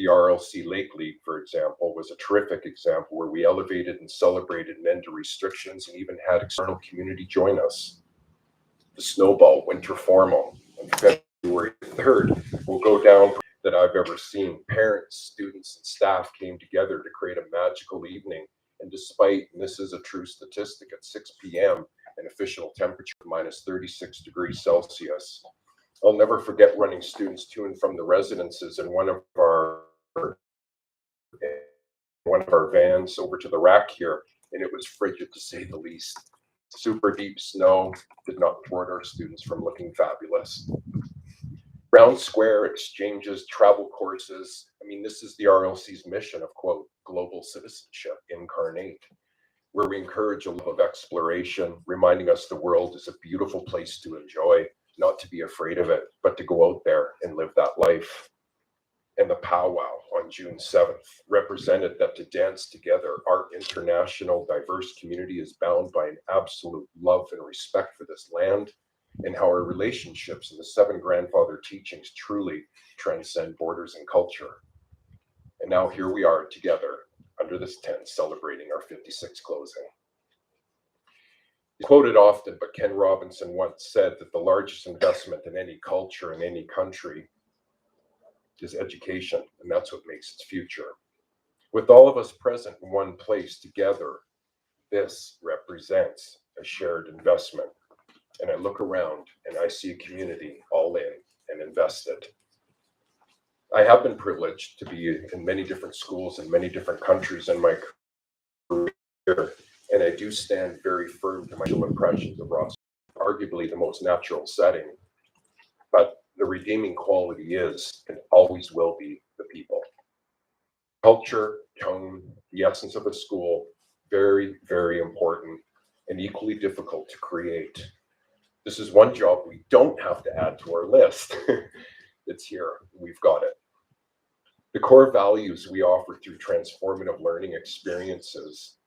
the RLC Lake League, for example, was a terrific example where we elevated and celebrated an end to restrictions and even had external community join us. The Snowball Winter Formal on February 3rd will go down that I've ever seen. Parents, students, and staff came together to create a magical evening. And despite, and this is a true statistic, at 6 p.m., an official temperature of minus 36 degrees Celsius. I'll never forget running students to and from the residences in one of our vans over to the rack here, and it was frigid to say the least. Super deep snow did not thwart our students from looking fabulous. Round square exchanges, travel courses. I mean, this is the RLC's mission of, quote, global citizenship incarnate, where we encourage a love of exploration, reminding us the world is a beautiful place to enjoy, not to be afraid of it, but to go out there and live that life. And the powwow on June 7th represented that to dance together, our international diverse community is bound by an absolute love and respect for this land, and how our relationships and the 7 grandfather teachings truly transcend borders and culture. And now here we are together under this tent celebrating our 56th closing. Quoted often, but Ken Robinson once said that the largest investment in any culture in any country is education, and that's what makes its future. With all of us present in one place together, this represents a shared investment. And I look around and I see a community all in and invested. I have been privileged to be in many different schools in many different countries in my career, and I do stand very firm to my impressions of Ross, arguably the most natural setting. But the redeeming quality is and always will be the people. Culture, tone, the essence of a school, very, very important and equally difficult to create. This is one job we don't have to add to our list. It's here, we've got it. The core values we offer through transformative learning experiences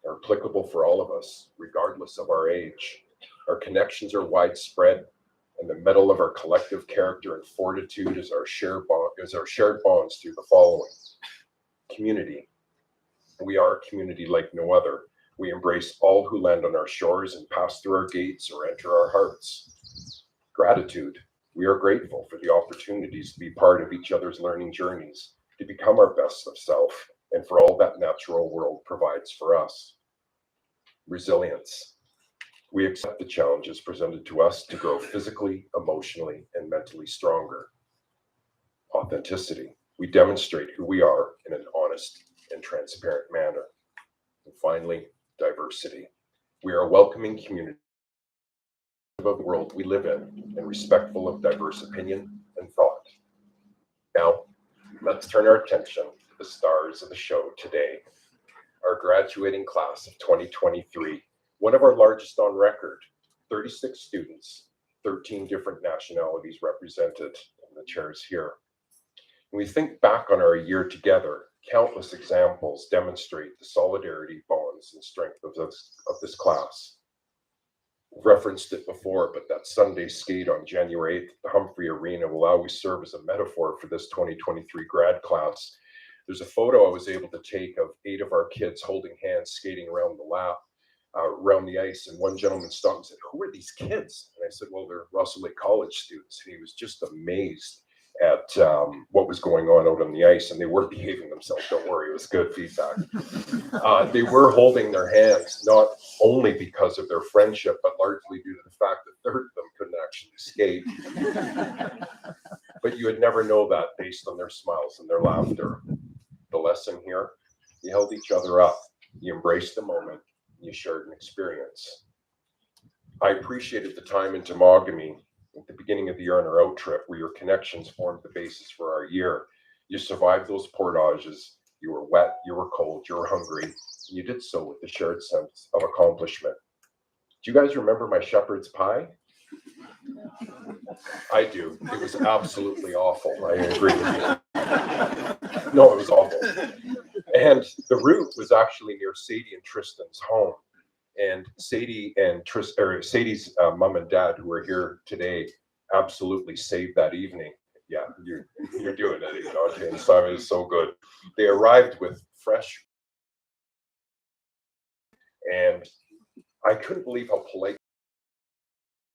are applicable for all of us, regardless of our age. Our connections are widespread, and the metal of our collective character and fortitude is our shared bonds through the following. Community. We are a community like no other. We embrace all who land on our shores and pass through our gates or enter our hearts. Gratitude. We are grateful for the opportunities to be part of each other's learning journeys, to become our best of self, and for all that natural world provides for us. Resilience. We accept the challenges presented to us to grow physically, emotionally, and mentally stronger. Authenticity. We demonstrate who we are in an honest and transparent manner. And finally, diversity. We are a welcoming community of the world we live in and respectful of diverse opinion and thought. Now, let's turn our attention to the stars of the show today. Our graduating class of 2023, one of our largest on record, 36 students, 13 different nationalities represented in the chairs here. When we think back on our year together, countless examples demonstrate the solidarity, bonds, and strength of this class. We've referenced it before, but that Sunday skate on January 8th at the Humphrey Arena will always serve as a metaphor for this 2023 grad class. There's a photo I was able to take of 8 of our kids holding hands, skating around the ice, and one gentleman stopped and said, "Who are these kids?" And I said, "Well, they're Russell Lake College students." And he was just amazed at what was going on out on the ice, and they were behaving themselves. Don't worry, it was good feedback. They were holding their hands, not only because of their friendship, but largely due to the fact that a third of them couldn't actually skate. But you would never know that based on their smiles and their laughter. The lesson here, you held each other up, you embraced the moment, you shared an experience. I appreciated the time in Temagami at the beginning of the year on our out trip, where your connections formed the basis for our year. You survived those portages. You were wet, you were cold, you were hungry, and you did so with a shared sense of accomplishment. Do you guys remember my shepherd's pie? I do. It was absolutely awful. I agree with you. No, it was awful. And the route was actually near Sadie and Tristan's home. And Sadie and Sadie's mom and dad, who are here today, absolutely saved that evening. Yeah, you're doing it, Ajay and Simon is so good. They arrived with fresh, and I couldn't believe how polite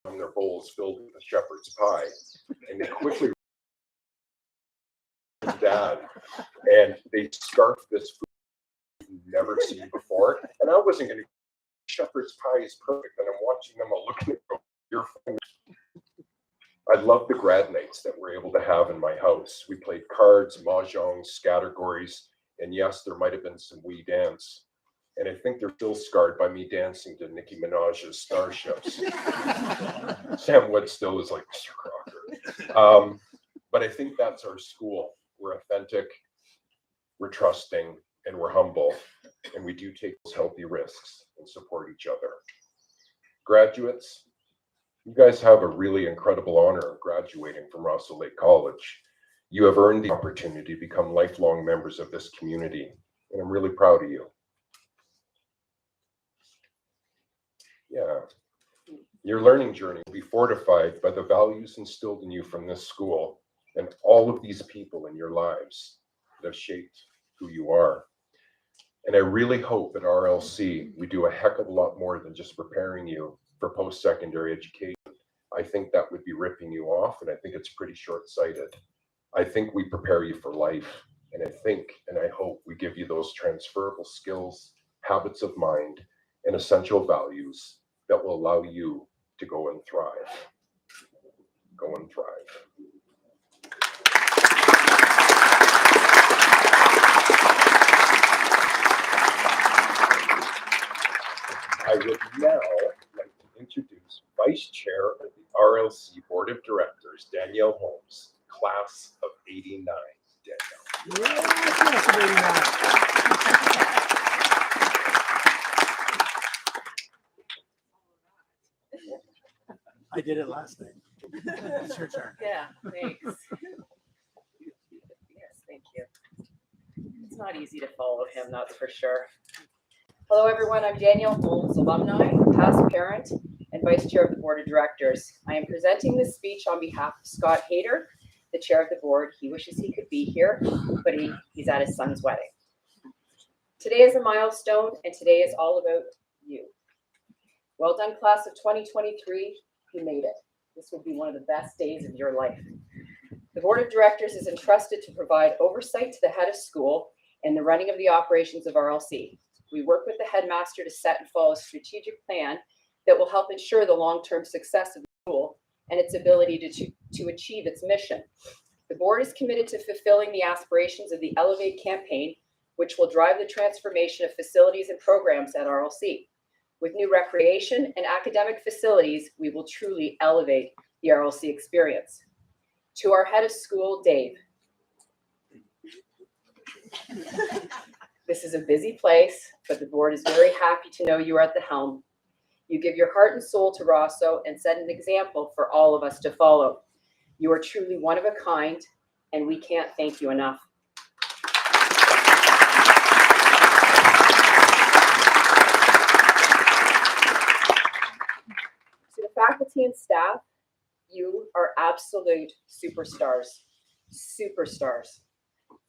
their bowls filled with the shepherd's pie, and they quickly dad, and they scarfed this food I've never seen before, and I wasn't going to. Shepherd's pie is perfect, and I'm watching them all looking at your. I love the grad nights that we're able to have in my house. We played cards, mahjong, categories, and yes, there might have been some wee dance. And I think they're still scarred by me dancing to Nicki Minaj's Starships. Sam Wood still is like, Mr. Crocker. But I think that's our school. We're authentic, we're trusting, and we're humble. And we do take those healthy risks and support each other. Graduates, you guys have a really incredible honor of graduating from Russell Lake College. You have earned the opportunity to become lifelong members of this community, and I'm really proud of you. Yeah, your learning journey will be fortified by the values instilled in you from this school and all of these people in your lives that have shaped who you are. And I really hope at RLC we do a heck of a lot more than just preparing you for post-secondary education. I think that would be ripping you off, and I think it's pretty short-sighted. I think we prepare you for life, and I think and I hope we give you those transferable skills, habits of mind, and essential values that will allow you to go and thrive. Go and thrive. I would now like to introduce Vice Chair of the RLC Board of Directors, Danielle Holmes, class of '89. Danielle. Yeah, class of '89. I did it last night. It's your turn. Yeah, thanks. Yes, thank you. It's not easy to follow him, that's for sure. Hello, everyone. I'm Danielle Holmes, alumni, past parent, and vice chair of the board of directors. I am presenting this speech on behalf of Scott Hayter, the chair of the board. He wishes he could be here, but he's at his son's wedding. Today is a milestone, and today is all about you. Well done, class of 2023. You made it. This will be one of the best days of your life. The board of directors is entrusted to provide oversight to the head of school and the running of the operations of RLC. We work with the headmaster to set and follow a strategic plan that will help ensure the long-term success of the school and its ability to achieve its mission. The board is committed to fulfilling the aspirations of the Elevate campaign, which will drive the transformation of facilities and programs at RLC. With new recreation and academic facilities, we will truly elevate the RLC experience. To our head of school, Dave. This is a busy place, but the board is very happy to know you are at the helm. You give your heart and soul to Rosso and set an example for all of us to follow. You are truly one of a kind, and we can't thank you enough. To the faculty and staff, you are absolute superstars. Superstars.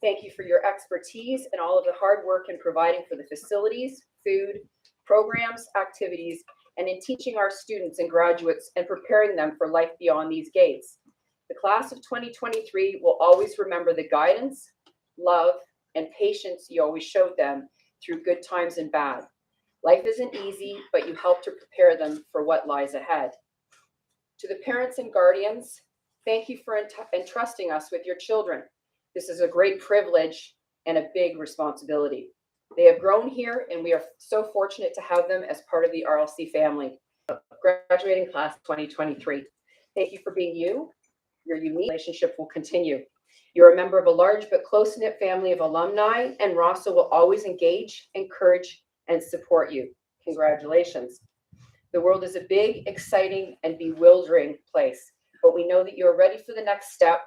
Thank you for your expertise and all of the hard work in providing for the facilities, food, programs, activities, and in teaching our students and graduates and preparing them for life beyond these gates. The class of 2023 will always remember the guidance, love, and patience you always showed them through good times and bad. Life isn't easy, but you help to prepare them for what lies ahead. To the parents and guardians, thank you for entrusting us with your children. This is a great privilege and a big responsibility. They have grown here, and we are so fortunate to have them as part of the RLC family. Graduating class 2023. Thank you for being you. Your unique relationship will continue. You're a member of a large but close-knit family of alumni, and Rosso will always engage, encourage, and support you. Congratulations. The world is a big, exciting, and bewildering place, but we know that you are ready for the next step.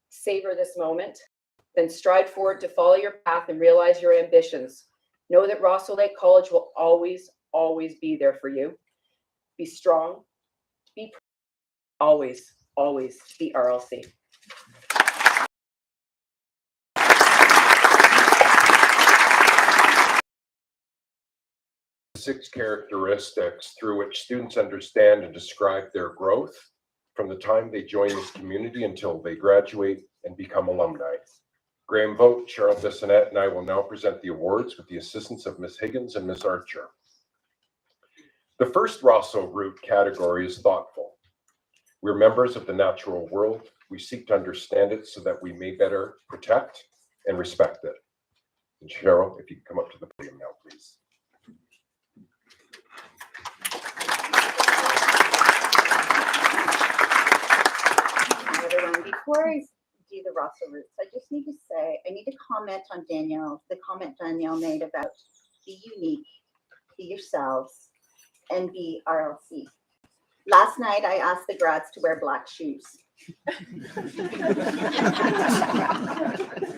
Savor this moment, then stride forward to follow your path and realize your ambitions. Know that Rosso Lake College will always, always be there for you. Be strong, be always, always be RLC. 6 characteristics through which students understand and describe their growth from the time they join this community until they graduate and become alumni. Graham Vogt, Cheryl Bissonette, and I will now present the awards with the assistance of Ms. Higgins and Ms. Archer. The first Rosso Root category is thoughtful. We're members of the natural world. We seek to understand it so that we may better protect and respect it. And Cheryl, if you can come up to the podium now, please. Everyone, before I do the Rosso roots, I just need to say, I need to comment on the comment Danielle made about be unique, be yourselves, and be RLC. Last night, I asked the grads to wear black shoes.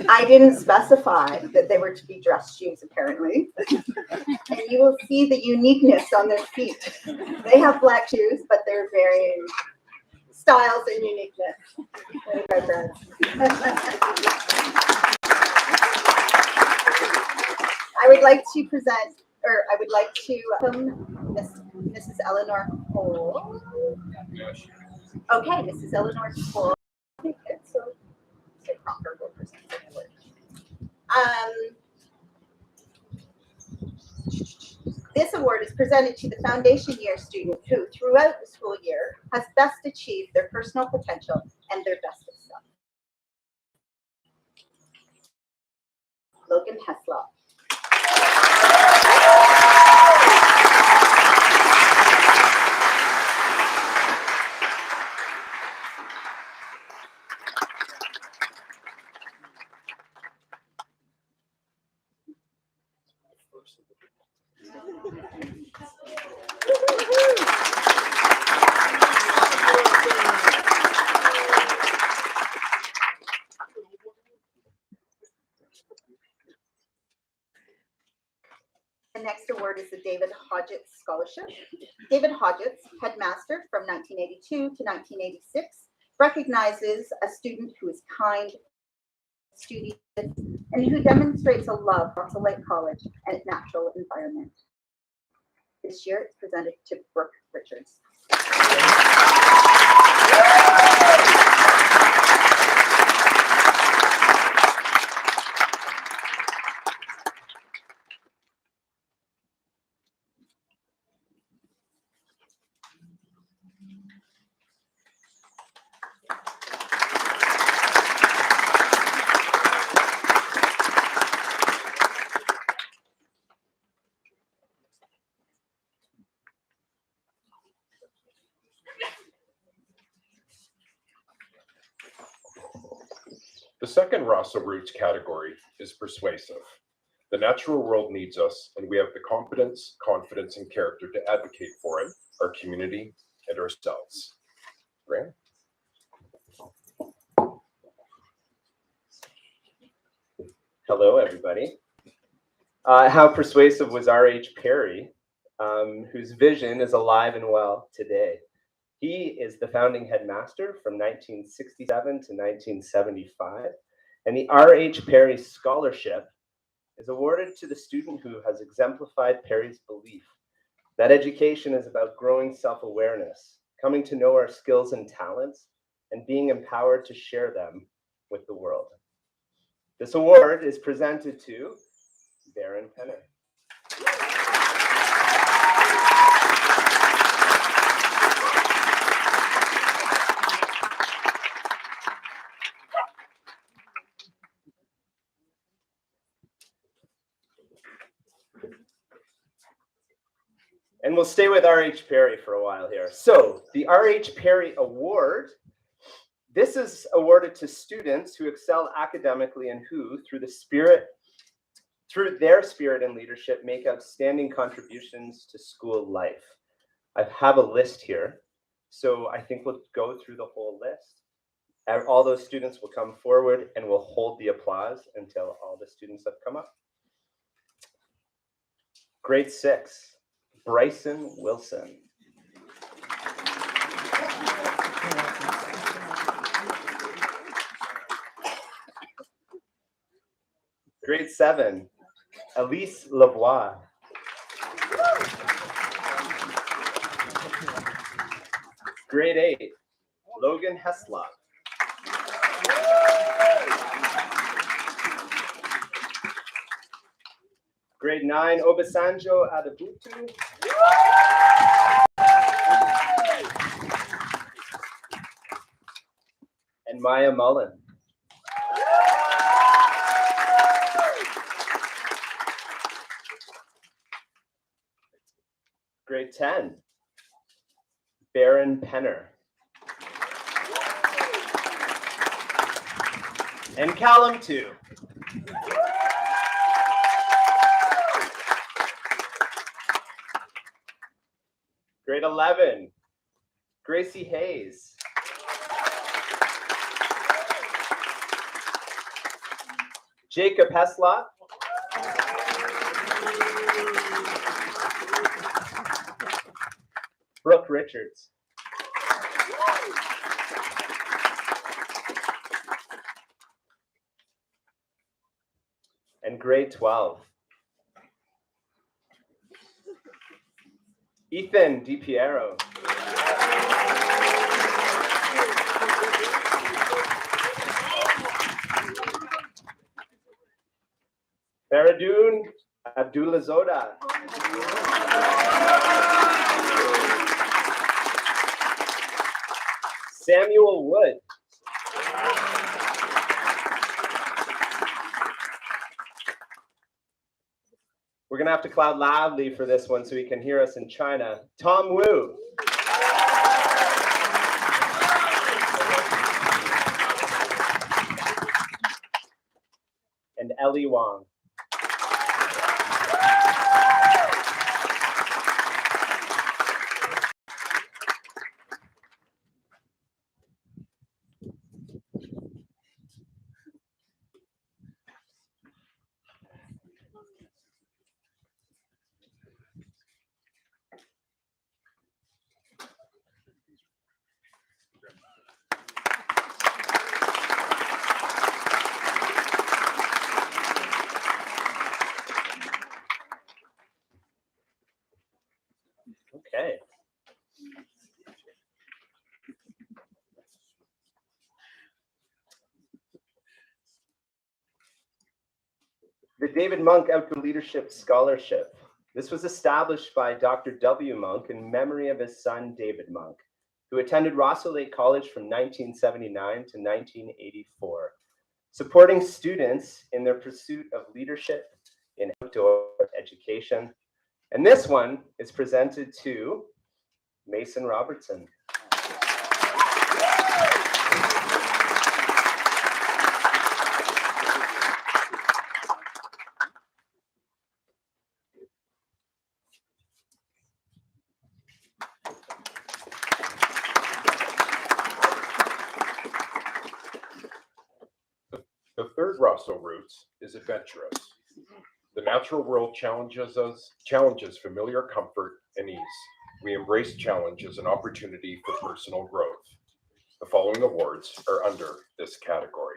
I didn't specify that they were to be dress shoes, apparently. And you will see the uniqueness on their feet. They have black shoes, but they're varying styles and uniqueness. I would like to present, or I would like to welcome Mrs. Eleanor Cole. Okay, Mrs. Eleanor Cole. So proper will present the award. This award is presented to the foundation year student who, throughout the school year, has best achieved their personal potential and their bestest self. Logan Heslop. The next award is the David Hodgetts Scholarship. David Hodgetts, headmaster from 1982 to 1986, recognizes a student who is kind, studious, and who demonstrates a love for Russell Lake College and its natural environment. This year, it's presented to Brooke Richards. The second Rosso Roots category is persuasive. The natural world needs us, and we have the competence, confidence, and character to advocate for it, our community, and ourselves. Graham? Hello, everybody. How persuasive was R.H. Perry, whose vision is alive and well today. He is the founding headmaster from 1967 to 1975, and the R.H. Perry Scholarship is awarded to the student who has exemplified Perry's belief that education is about growing self-awareness, coming to know our skills and talents, and being empowered to share them with the world. This award is presented to Darren Penner. And we'll stay with R.H. Perry for a while here. So the R.H. Perry Award, this is awarded to students who excel academically and who, through their spirit and leadership, make outstanding contributions to school life. I have a list here, so I think we'll go through the whole list. All those students will come forward and we'll hold the applause until all the students have come up. Grade 6. Bryson Wilson. Grade 7, Elise Lavoie. Grade 8, Logan Heslop. Grade 9, Obasanjo Adabutu. And Maya Mullen. Grade 10, Baron Penner. And Callum 2. Grade 11, Gracie Hayes. Jacob Heslop. Brooke Richards. And grade 12, Ethan DiPiero. Faradun Abdulazoda. Samuel Wood. We're gonna have to clap loudly for this one so he can hear us in China. Tom Wu. And Ellie Wong. Okay. The David Monk Outdoor Leadership Scholarship. This was established by Dr. W. Monk in memory of his son, David Monk, who attended Rosso Lake College from 1979 to 1984, supporting students in their pursuit of leadership in outdoor education. And this one is presented to Mason Robertson. The third Rosso Roots is adventurous. The natural world challenges familiar comfort and ease. We embrace challenge as an opportunity for personal growth. The following awards are under this category.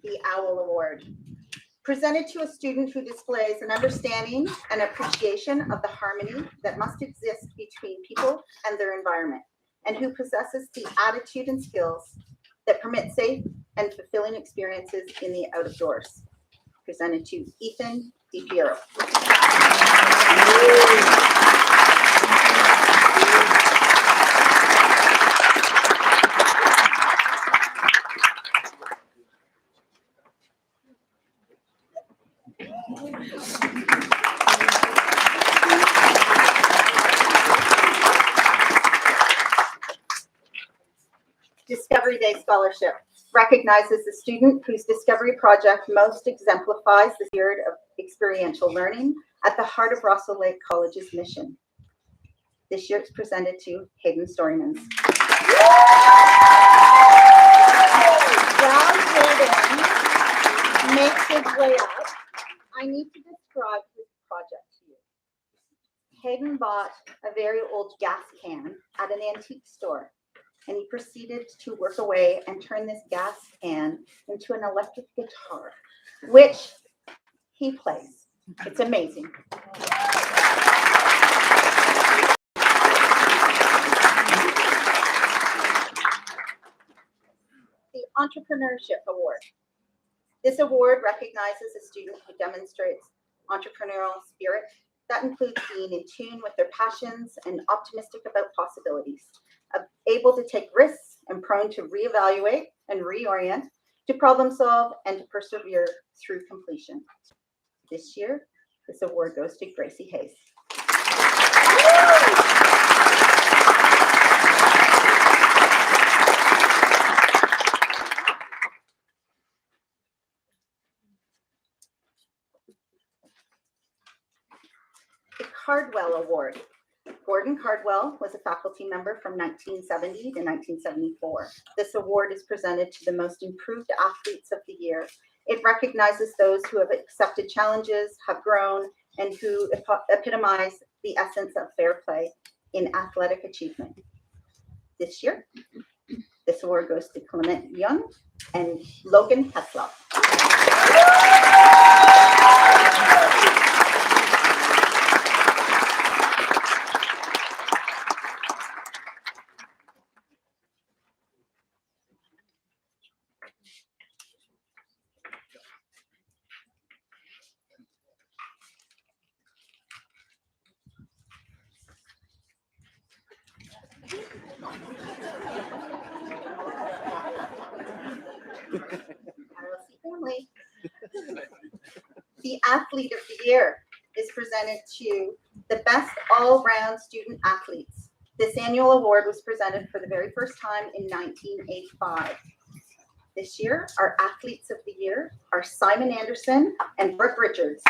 The OWL Award. Presented to a student who displays an understanding and appreciation of the harmony that must exist between people and their environment, and who possesses the attitude and skills that permit safe and fulfilling experiences in the outdoors. Presented to Ethan DiPiero. Discovery Day Scholarship recognizes the student whose discovery project most exemplifies the spirit of experiential learning at the heart of Rosso Lake College's mission. This year it's presented to Hayden Storymans. While Hayden makes his way up, I need to describe his project to you. Hayden bought a very old gas can at an antique store, and he proceeded to work away and turn this gas can into an electric guitar, which he plays. It's amazing. The Entrepreneurship Award. This award recognizes a student who demonstrates entrepreneurial spirit that includes being in tune with their passions and optimistic about possibilities, able to take risks and prone to reevaluate and reorient, to problem solve and to persevere through completion. This year, this award goes to Gracie Hayes. The Cardwell Award. Gordon Cardwell was a faculty member from 1970 to 1974. This award is presented to the most improved athletes of the year. It recognizes those who have accepted challenges, have grown, and who epitomize the essence of fair play in athletic achievement. This year, this award goes to Clement Young and Logan Heslop. RLC family. The Athlete of the Year is presented to the best all-round student athletes. This annual award was presented for the very first time in 1985. This year, our Athletes of the Year are Simon Anderson and Brooke Richards.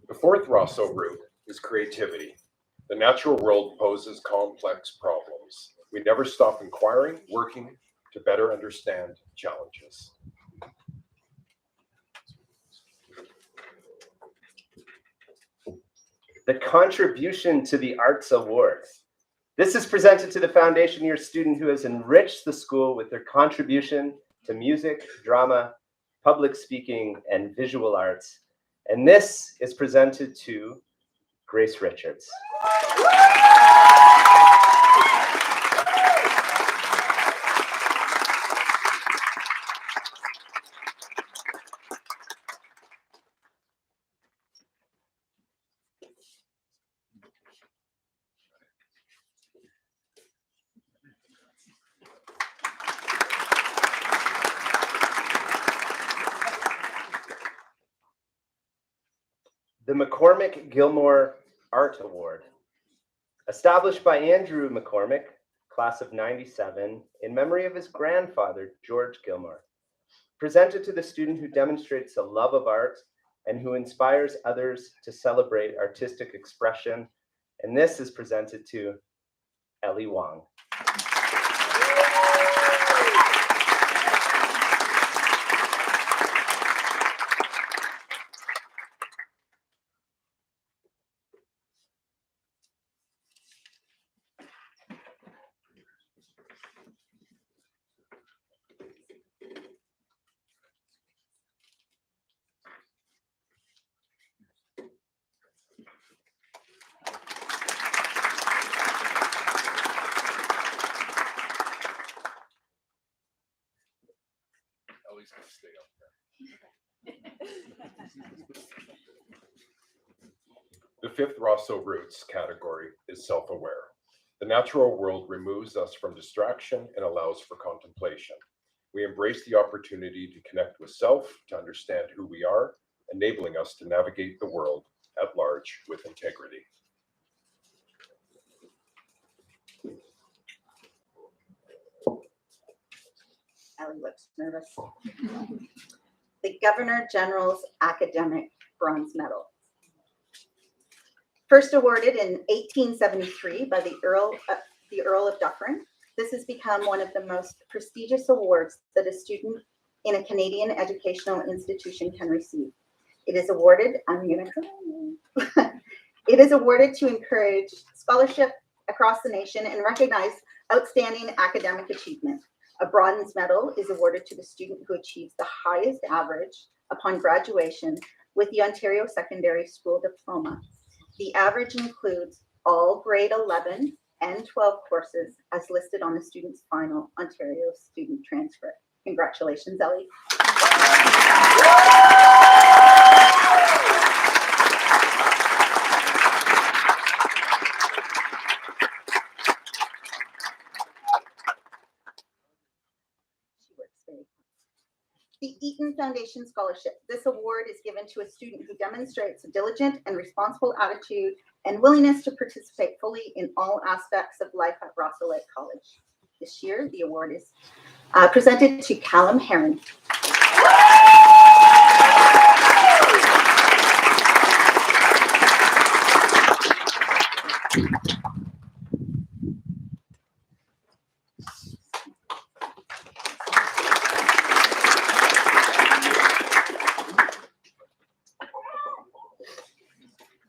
The fourth Rosso root is creativity. The natural world poses complex problems. We never stop inquiring, working to better understand challenges. The Contribution to the Arts Award. This is presented to the foundation year student who has enriched the school with their contribution to music, drama, public speaking, and visual arts. And this is presented to Grace Richards. The McCormick Gilmore Art Award, established by Andrew McCormick, class of '97, in memory of his grandfather, George Gilmore. Presented to the student who demonstrates a love of art and who inspires others to celebrate artistic expression. And this is presented to Ellie Wong. Ellie's gonna stay up there. The fifth Rosso roots category is self-aware. The natural world removes us from distraction and allows for contemplation. We embrace the opportunity to connect with self, to understand who we are, enabling us to navigate the world at large with integrity. Ellie looks nervous. The Governor General's Academic Bronze Medal. First awarded in 1873 by the Earl of Dufferin, this has become one of the most prestigious awards that a student in a Canadian educational institution can receive. It is awarded, it is awarded to encourage scholarship across the nation and recognize outstanding academic achievement. A bronze medal is awarded to the student who achieves the highest average upon graduation with the Ontario Secondary School Diploma. The average includes all grade 11 and 12 courses as listed on the student's final Ontario student transcript. Congratulations, Ellie. The Eaton Foundation Scholarship. This award is given to a student who demonstrates a diligent and responsible attitude and willingness to participate fully in all aspects of life at Russell Lake College. This year, the award is presented to Callum Heron.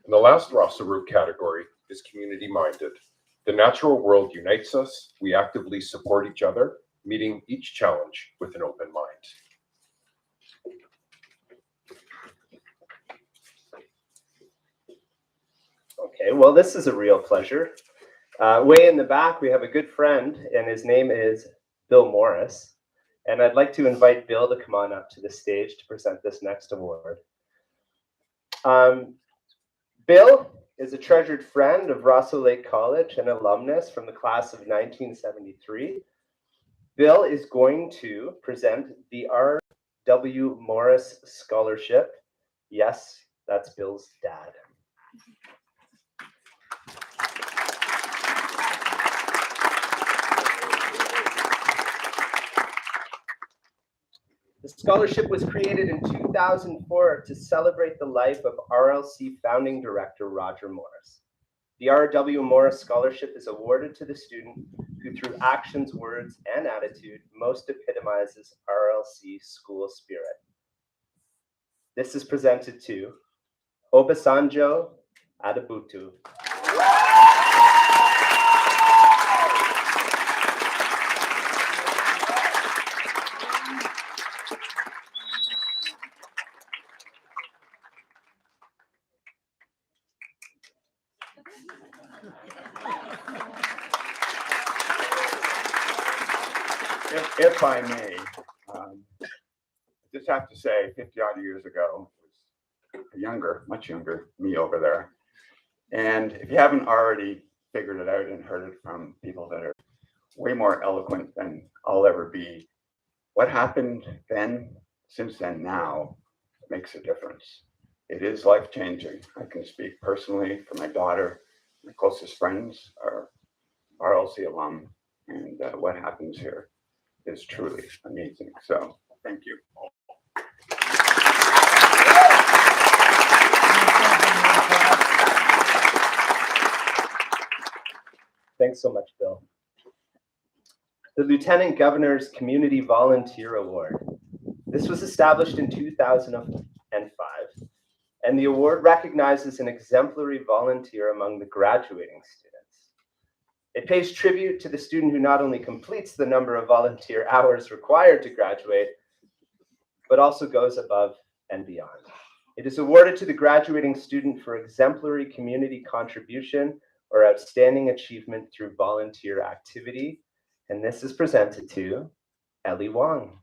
And the last Rossa Root category is community-minded. The natural world unites us. We actively support each other, meeting each challenge with an open mind. Okay, well, this is a real pleasure. Way in the back, we have a good friend, and his name is Bill Morris. And I'd like to invite Bill to come on up to the stage to present this next award. Bill is a treasured friend of Russell Lake College and alumnus from the class of 1973. Bill is going to present the R.W. Morris Scholarship. Yes, that's Bill's dad. The scholarship was created in 2004 to celebrate the life of RLC founding director Roger Morris. The R.W. Morris Scholarship is awarded to the student who, through actions, words, and attitude, most epitomizes RLC school spirit. This is presented to Obasanjo Adebutu. If I may, I just have to say, 50 odd years ago, it was a younger, much younger me over there. And if you haven't already figured it out and heard it from people that are way more eloquent than I'll ever be, what happened then, since then now, makes a difference. It is life-changing. I can speak personally for my daughter. My closest friends are RLC alum, and what happens here is truly amazing. So thank you. Thanks so much, Bill. The Lieutenant Governor's Community Volunteer Award. This was established in 2005, and the award recognizes an exemplary volunteer among the graduating students. It pays tribute to the student who not only completes the number of volunteer hours required to graduate, but also goes above and beyond. It is awarded to the graduating student for exemplary community contribution or outstanding achievement through volunteer activity. And this is presented to Ellie Wong.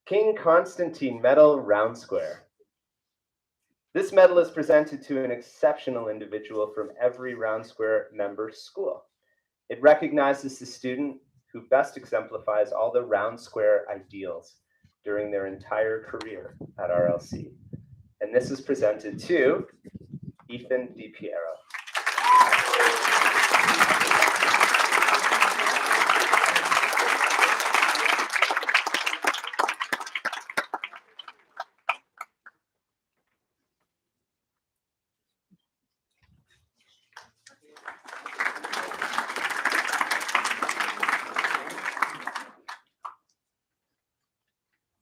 King Constantine Medal Round Square. This medal is presented to an exceptional individual from every Round Square member school. It recognizes the student who best exemplifies all the Round Square ideals during their entire career at RLC. And this is presented to Ethan DiPiero.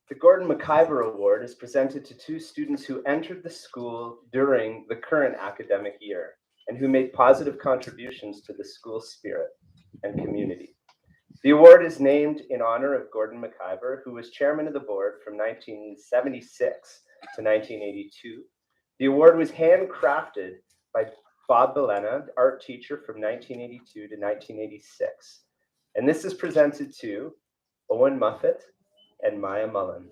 The Gordon McIver Award is presented to 2 students who entered the school during the current academic year and who made positive contributions to the school spirit and community. The award is named in honor of Gordon McIver, who was chairman of the board from 1976 to 1982. The award was handcrafted by Bob Belena, art teacher from 1982 to 1986. And this is presented to Owen Muffet and Maya Mullen.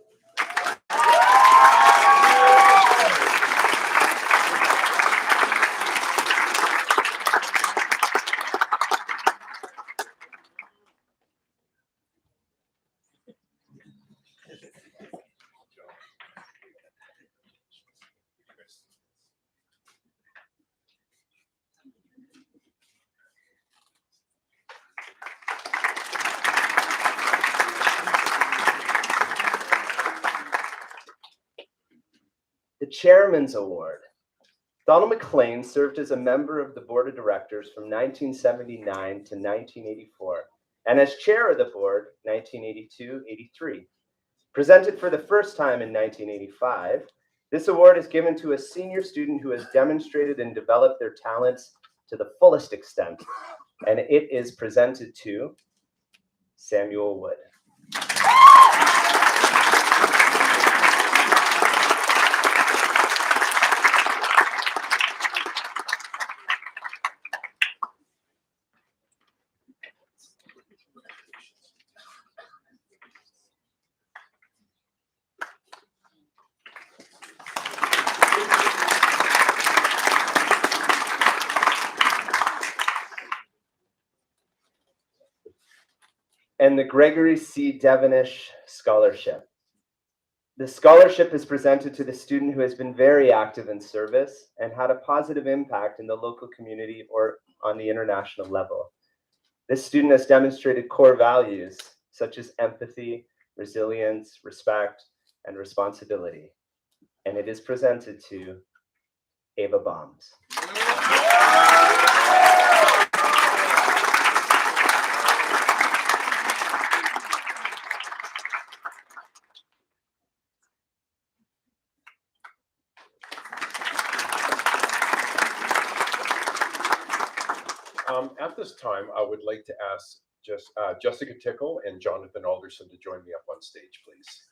The Chairman's Award. Donald McLean served as a member of the Board of Directors from 1979 to 1984, and as chair of the board 1982-83. Presented for the first time in 1985, this award is given to a senior student who has demonstrated and developed their talents to the fullest extent, and it is presented to Samuel Wood. And the Gregory C. Devenish Scholarship. The scholarship is presented to the student who has been very active in service and had a positive impact in the local community or on the international level. This student has demonstrated core values such as empathy, resilience, respect, and responsibility. And it is presented to Ava Bombs. At this time, I would like to ask Jessica Tickle and Jonathan Alderson to join me up on stage, please.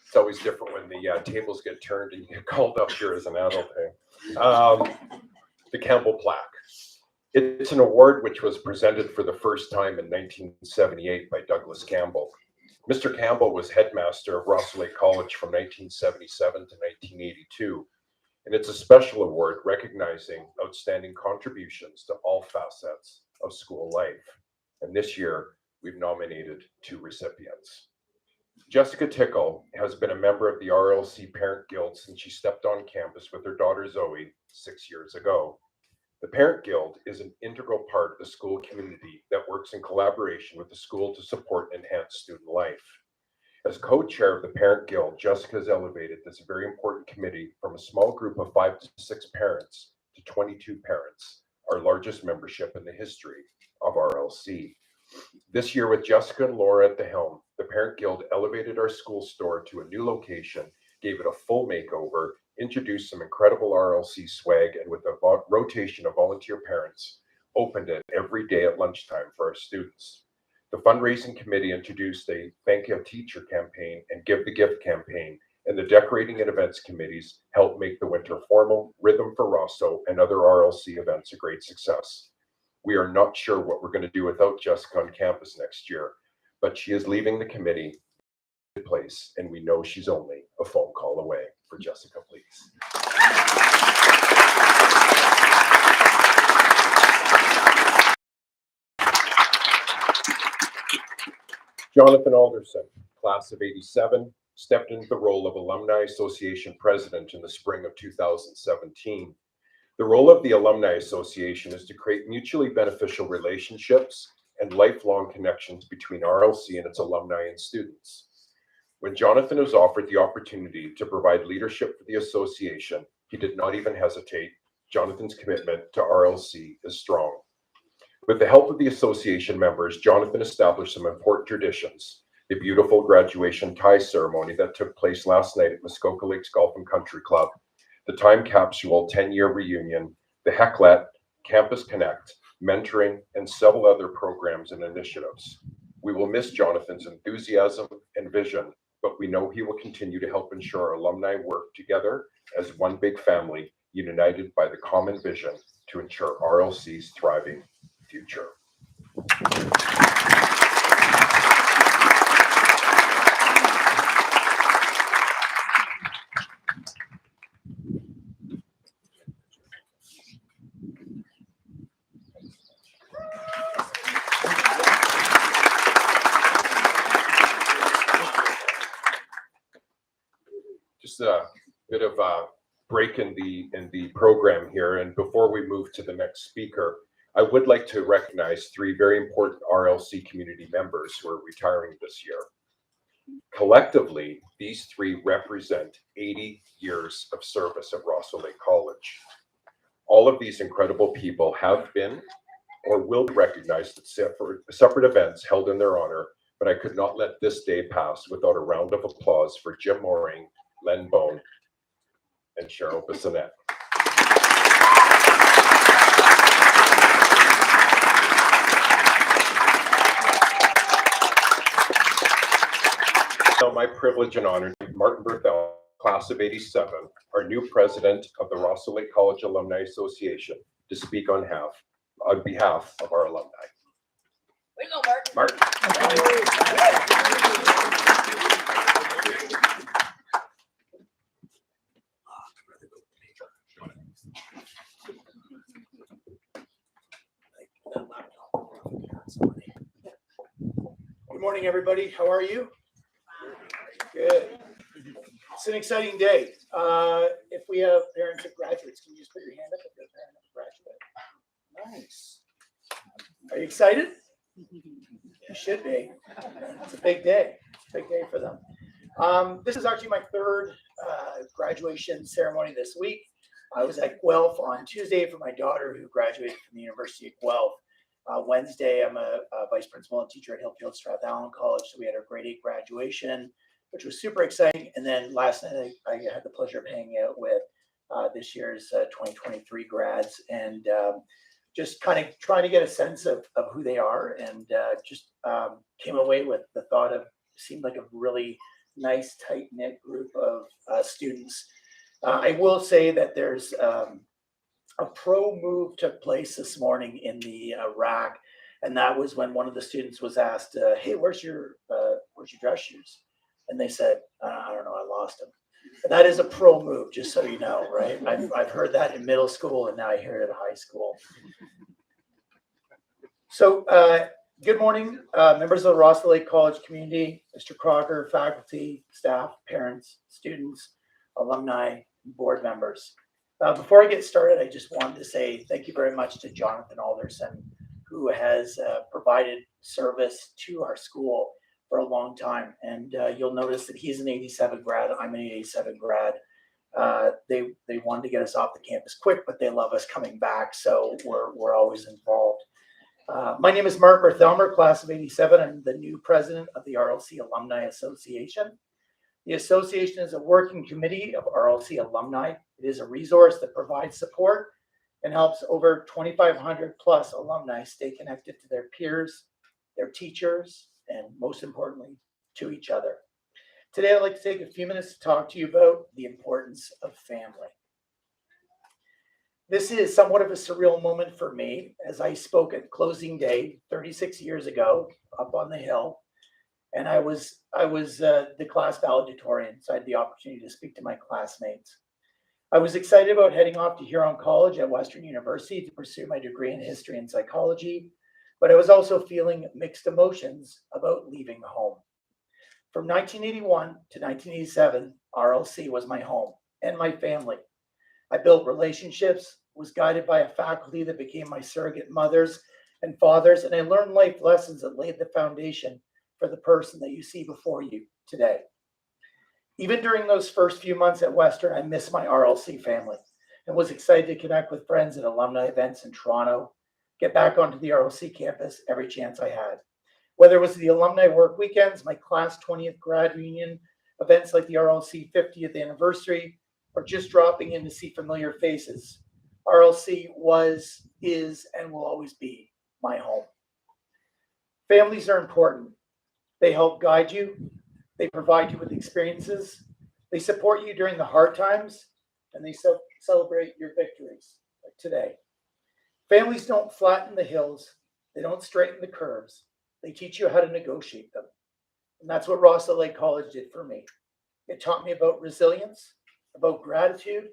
It's always different when the tables get turned and you get called up here as an adult. The Campbell Plaque. It's an award which was presented for the first time in 1978 by Douglas Campbell. Mr. Campbell was headmaster of Ross Lake College from 1977 to 1982, and it's a special award recognizing outstanding contributions to all facets of school life. And this year, we've nominated 2 recipients. Jessica Tickle has been a member of the RLC Parent Guild since she stepped on campus with her daughter Zoe 6 years ago. The Parent Guild is an integral part of the school community that works in collaboration with the school to support and enhance student life. As co-chair of the Parent Guild, Jessica has elevated this very important committee from a small group of 5 to 6 parents to 22 parents, our largest membership in the history of RLC. This year, with Jessica and Laura at the helm, the Parent Guild elevated our school store to a new location, gave it a full makeover, introduced some incredible RLC swag, and with a rotation of volunteer parents, opened it every day at lunchtime for our students. The fundraising committee introduced a Thank a Teacher campaign and Give the Gift campaign, and the decorating and events committees helped make the winter formal, Rhythm for Rosso, and other RLC events a great success. We are not sure what we're going to do without Jessica on campus next year, but she is leaving the committee in place, and we know she's only a phone call away. For Jessica, please. Jonathan Alderson, class of '87, stepped into the role of Alumni Association president in the spring of 2017. The role of the Alumni Association is to create mutually beneficial relationships and lifelong connections between RLC and its alumni and students. When Jonathan was offered the opportunity to provide leadership for the association, he did not even hesitate. Jonathan's commitment to RLC is strong. With the help of the association members, Jonathan established some important traditions. The beautiful graduation tie ceremony that took place last night at Muskoka Lakes Golf and Country Club, the time capsule 10-year reunion, the Hecklet, Campus Connect, mentoring, and several other programs and initiatives. We will miss Jonathan's enthusiasm and vision, but we know he will continue to help ensure our alumni work together as one big family, united by the common vision to ensure RLC's thriving future. Just a bit of a break in the program here, and before we move to the next speaker, I would like to recognize three very important RLC community members who are retiring this year. Collectively, these three represent 80 years of service at Rosso Lake College. All of these incredible people have been or will be recognized at separate events held in their honor, but I could not let this day pass without a round of applause for Jim Moring, Len Bone, and Cheryl Bissonette. Now, my privilege and honor to Martin Berthel, class of '87, our new president of the Rosso Lake College Alumni Association, to speak on behalf of our alumni. Way to go, Martin. Good morning, everybody. How are you? Good. It's an exciting day. If we have parents of graduates, can you just put your hand up if you're a parent of a graduate? Nice. Are you excited? You should be. It's a big day. It's a big day for them. This is actually my third graduation ceremony this week. I was at Guelph on Tuesday for my daughter who graduated from the University of Guelph. Wednesday, I'm a vice principal and teacher at Hillfield Strathallan College, so we had our grade 8 graduation, which was super exciting. And then last night, I had the pleasure of hanging out with this year's 2023 grads and just kind of trying to get a sense of who they are, and just came away with the thought of, seemed like a really nice, tight-knit group of students. I will say that there's a pro move took place this morning in the rack, and that was when one of the students was asked, "Hey, where's your dress shoes?" And they said, "I don't know, I lost them." And that is a pro move, just so you know, right? I've heard that in middle school, and now I hear it at high school. So, good morning, members of the Rosso Lake College community, Mr. Crocker, faculty, staff, parents, students, alumni, board members. Before I get started, I just wanted to say thank you very much to Jonathan Alderson, who has provided service to our school for a long time. And you'll notice that he's an 87 grad, I'm an 87 grad. They wanted to get us off the campus quick, but they love us coming back, so we're always involved. My name is Mark Barthelmer, class of '87. I'm the new president of the RLC Alumni Association. The association is a working committee of RLC alumni. It is a resource that provides support and helps over 2,500 plus alumni stay connected to their peers, their teachers, and most importantly, to each other. Today, I'd like to take a few minutes to talk to you about the importance of family. This is somewhat of a surreal moment for me, as I spoke at closing day 36 years ago up on the hill, and I was the class valedictorian, so I had the opportunity to speak to my classmates. I was excited about heading off to Huron College at Western University to pursue my degree in history and psychology, but I was also feeling mixed emotions about leaving home. From 1981 to 1987, RLC was my home and my family. I built relationships, was guided by a faculty that became my surrogate mothers and fathers, and I learned life lessons that laid the foundation for the person that you see before you today. Even during those first few months at Western, I missed my RLC family and was excited to connect with friends at alumni events in Toronto, get back onto the RLC campus every chance I had. Whether it was the alumni work weekends, my class 20th grad reunion, events like the RLC 50th anniversary, or just dropping in to see familiar faces, RLC was, is, and will always be my home. Families are important. They help guide you. They provide you with experiences. They support you during the hard times, and they celebrate your victories, like today. Families don't flatten the hills. They don't straighten the curves. They teach you how to negotiate them. And that's what Rossa Lake College did for me. It taught me about resilience, about gratitude,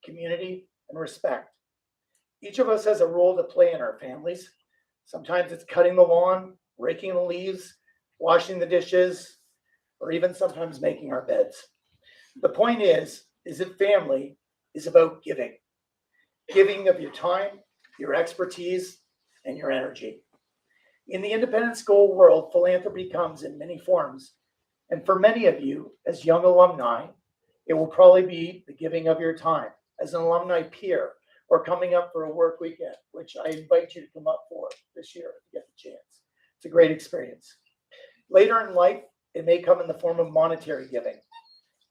community, and respect. Each of us has a role to play in our families. Sometimes it's cutting the lawn, raking the leaves, washing the dishes, or even sometimes making our beds. The point is that family is about giving. Giving of your time, your expertise, and your energy. In the independent school world, philanthropy comes in many forms. And for many of you, as young alumni, it will probably be the giving of your time as an alumni peer or coming up for a work weekend, which I invite you to come up for this year if you get the chance. It's a great experience. Later in life, it may come in the form of monetary giving.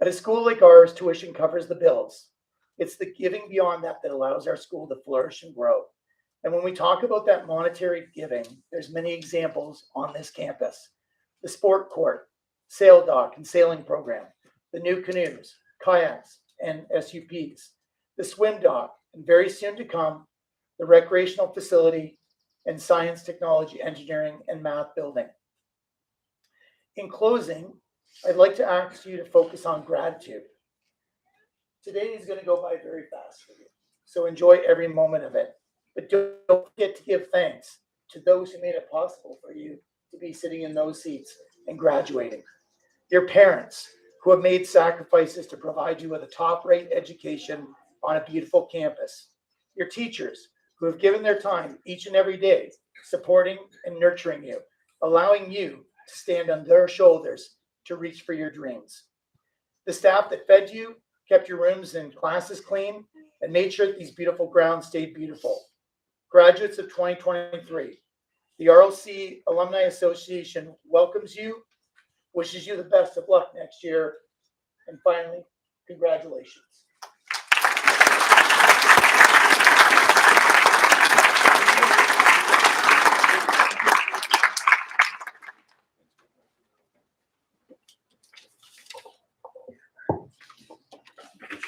At a school like ours, tuition covers the bills. It's the giving beyond that that allows our school to flourish and grow. And when we talk about that monetary giving, there's many examples on this campus. The sport court, sail dock and sailing program, the new canoes, kayaks, and SUPs, the swim dock, and very soon to come, the recreational facility and science, technology, engineering, and math building. In closing, I'd like to ask you to focus on gratitude. Today is going to go by very fast for you, so enjoy every moment of it. But don't forget to give thanks to those who made it possible for you to be sitting in those seats and graduating. Your parents who have made sacrifices to provide you with a top-rate education on a beautiful campus. Your teachers who have given their time each and every day, supporting and nurturing you, allowing you to stand on their shoulders to reach for your dreams. The staff that fed you, kept your rooms and classes clean, and made sure that these beautiful grounds stayed beautiful. Graduates of 2023, the RLC Alumni Association welcomes you, wishes you the best of luck next year, and finally, congratulations.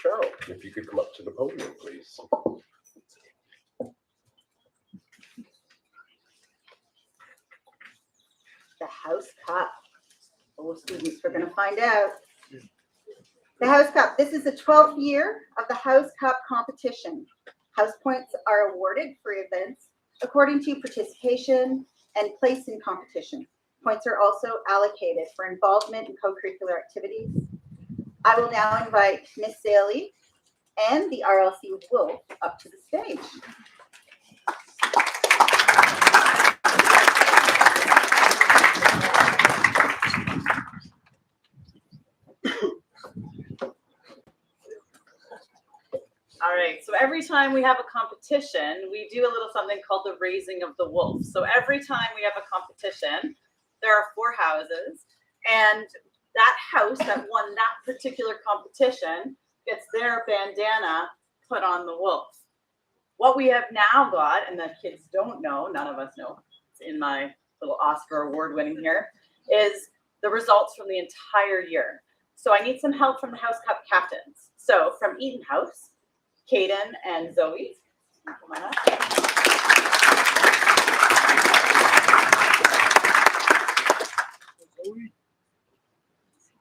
Cheryl, if you could come up to the podium, please. The House Cup. Oh, students, we're going to find out. The House Cup. This is the 12th year of the House Cup competition. House points are awarded for events according to participation and place in competition. Points are also allocated for involvement in co-curricular activities. I will now invite Miss Saley and the RLC Wolf up to the stage. All right, so every time we have a competition, we do a little something called the raising of the wolf. So every time we have a competition, there are 4 houses, and that house that won that particular competition gets their bandana put on the wolf. What we have now got, and the kids don't know, none of us know, it's in my little Oscar award winning here, is the results from the entire year. So I need some help from the House Cup captains. So from Eaton House, Caden and Zoe. Come on up.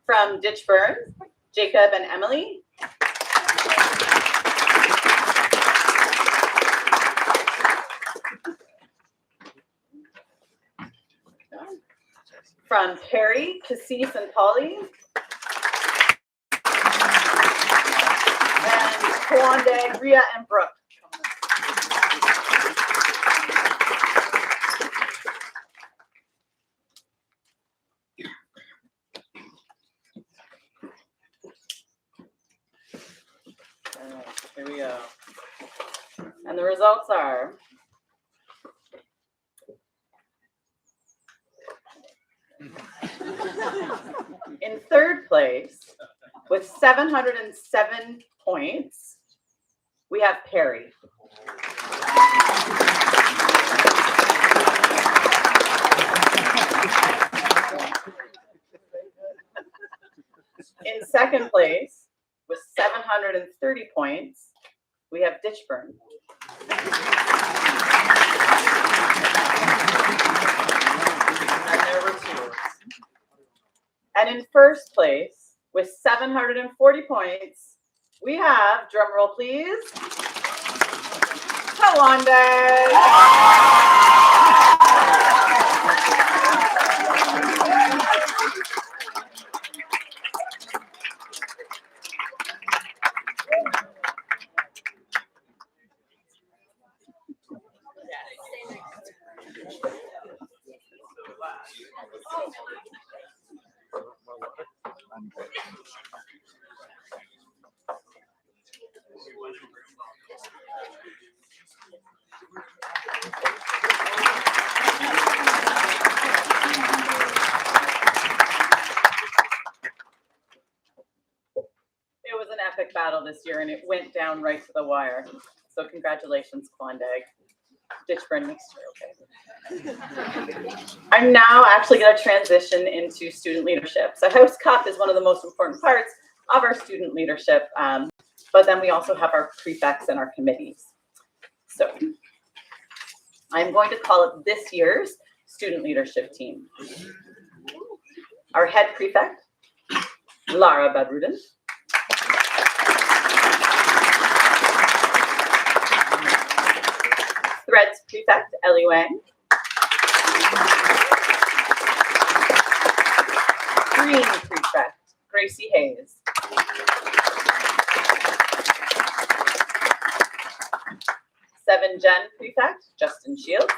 From Ditchburn, Jacob and Emily. From Perry, Cassis and Polly. And Kawande, Rhea and Brooke. All right, here we go. And the results are in third place with 707 points, we have Perry. In second place with 730 points, we have Ditchburn. And there were two. And in first place with 740 points, we have, drum roll please, Kawande. It was an epic battle this year, and it went down right to the wire. So congratulations, Klondike. Ditchburn next year, okay? I'm now actually going to transition into student leadership. So House Cup is one of the most important parts of our student leadership, but then we also have our prefects and our committees. So I'm going to call it this year's student leadership team. Our head prefect, Lara Badrudin. Threads prefect, Ellie Wang. Green prefect, Gracie Hayes. Seven Gen prefect, Justin Shields.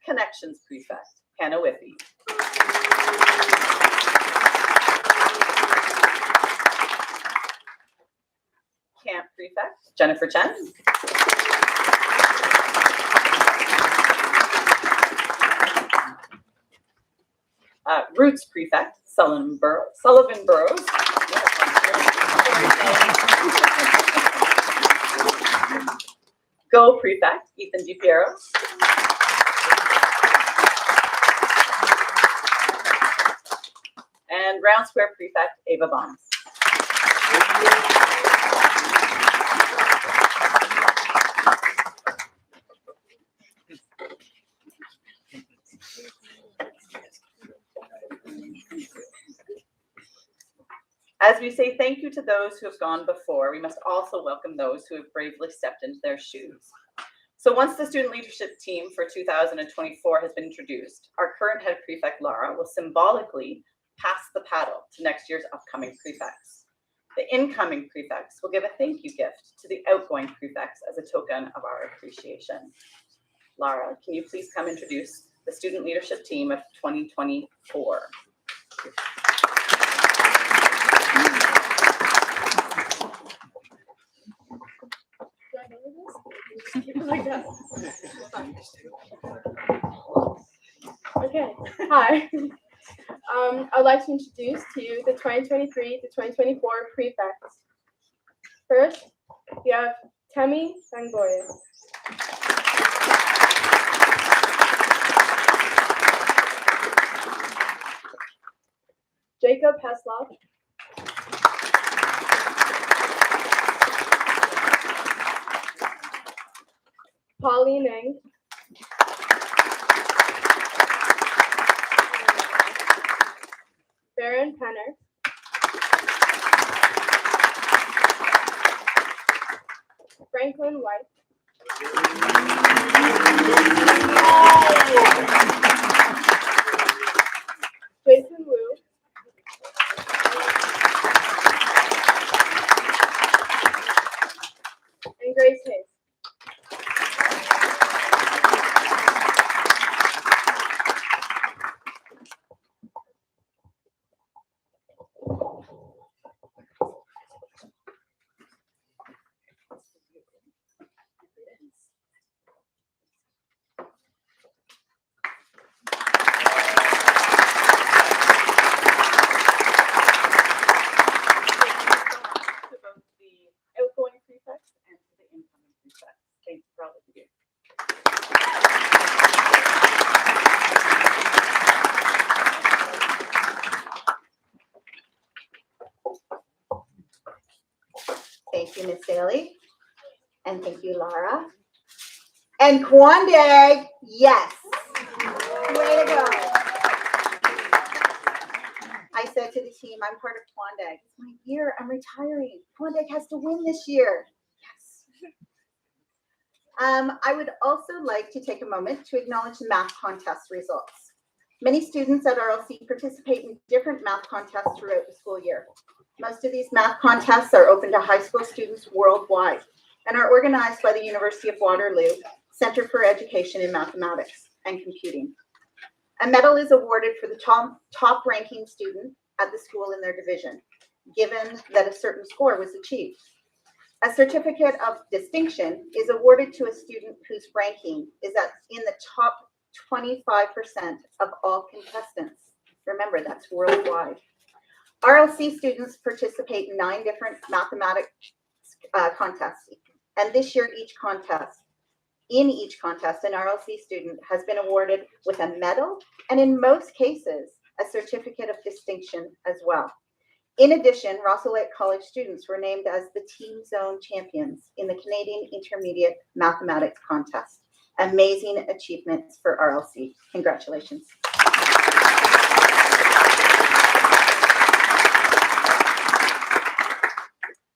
Connections prefect, Hannah Whippy. Camp prefect, Jennifer Chen. Roots prefect, Sullivan Burrows. Go prefect, Ethan DiPiero. And Round Square prefect, Ava Bonds. As we say thank you to those who have gone before, we must also welcome those who have bravely stepped into their shoes. So once the student leadership team for 2024 has been introduced, our current head prefect, Lara, will symbolically pass the paddle to next year's upcoming prefects. The incoming prefects will give a thank you gift to the outgoing prefects as a token of our appreciation. Lara, can you please come introduce the student leadership team of 2024? just keep it like that. Okay, hi. I'd like to introduce to you the 2023 to 2024 prefects. First, we have Temi Sangoya. Jacob Heslop. Pauline Eng. Baron Penner. Franklin White. Jason Wu. And Grace Hayes. To both the outgoing prefects and to the incoming prefects. Thanks for all of you. Thank you, Ms. Bailey. And thank you, Lara. And Kwandeg, yes. Way to go. I said to the team, I'm part of Kwandeg. It's my year, I'm retiring. Kwandeg has to win this year. Yes. I would also like to take a moment to acknowledge math contest results. Many students at RLC participate in different math contests throughout the school year. Most of these math contests are open to high school students worldwide and are organized by the University of Waterloo Center for Education in Mathematics and Computing. A medal is awarded for the top ranking student at the school in their division, given that a certain score was achieved. A certificate of distinction is awarded to a student whose ranking is in the top 25% of all contestants. Remember, that's worldwide. RLC students participate in 9 different mathematics contests, and this year in each contest, an RLC student has been awarded with a medal and in most cases, a certificate of distinction as well. In addition, Rosselette College students were named as the Team Zone champions in the Canadian Intermediate Mathematics Contest. Amazing achievements for RLC. Congratulations.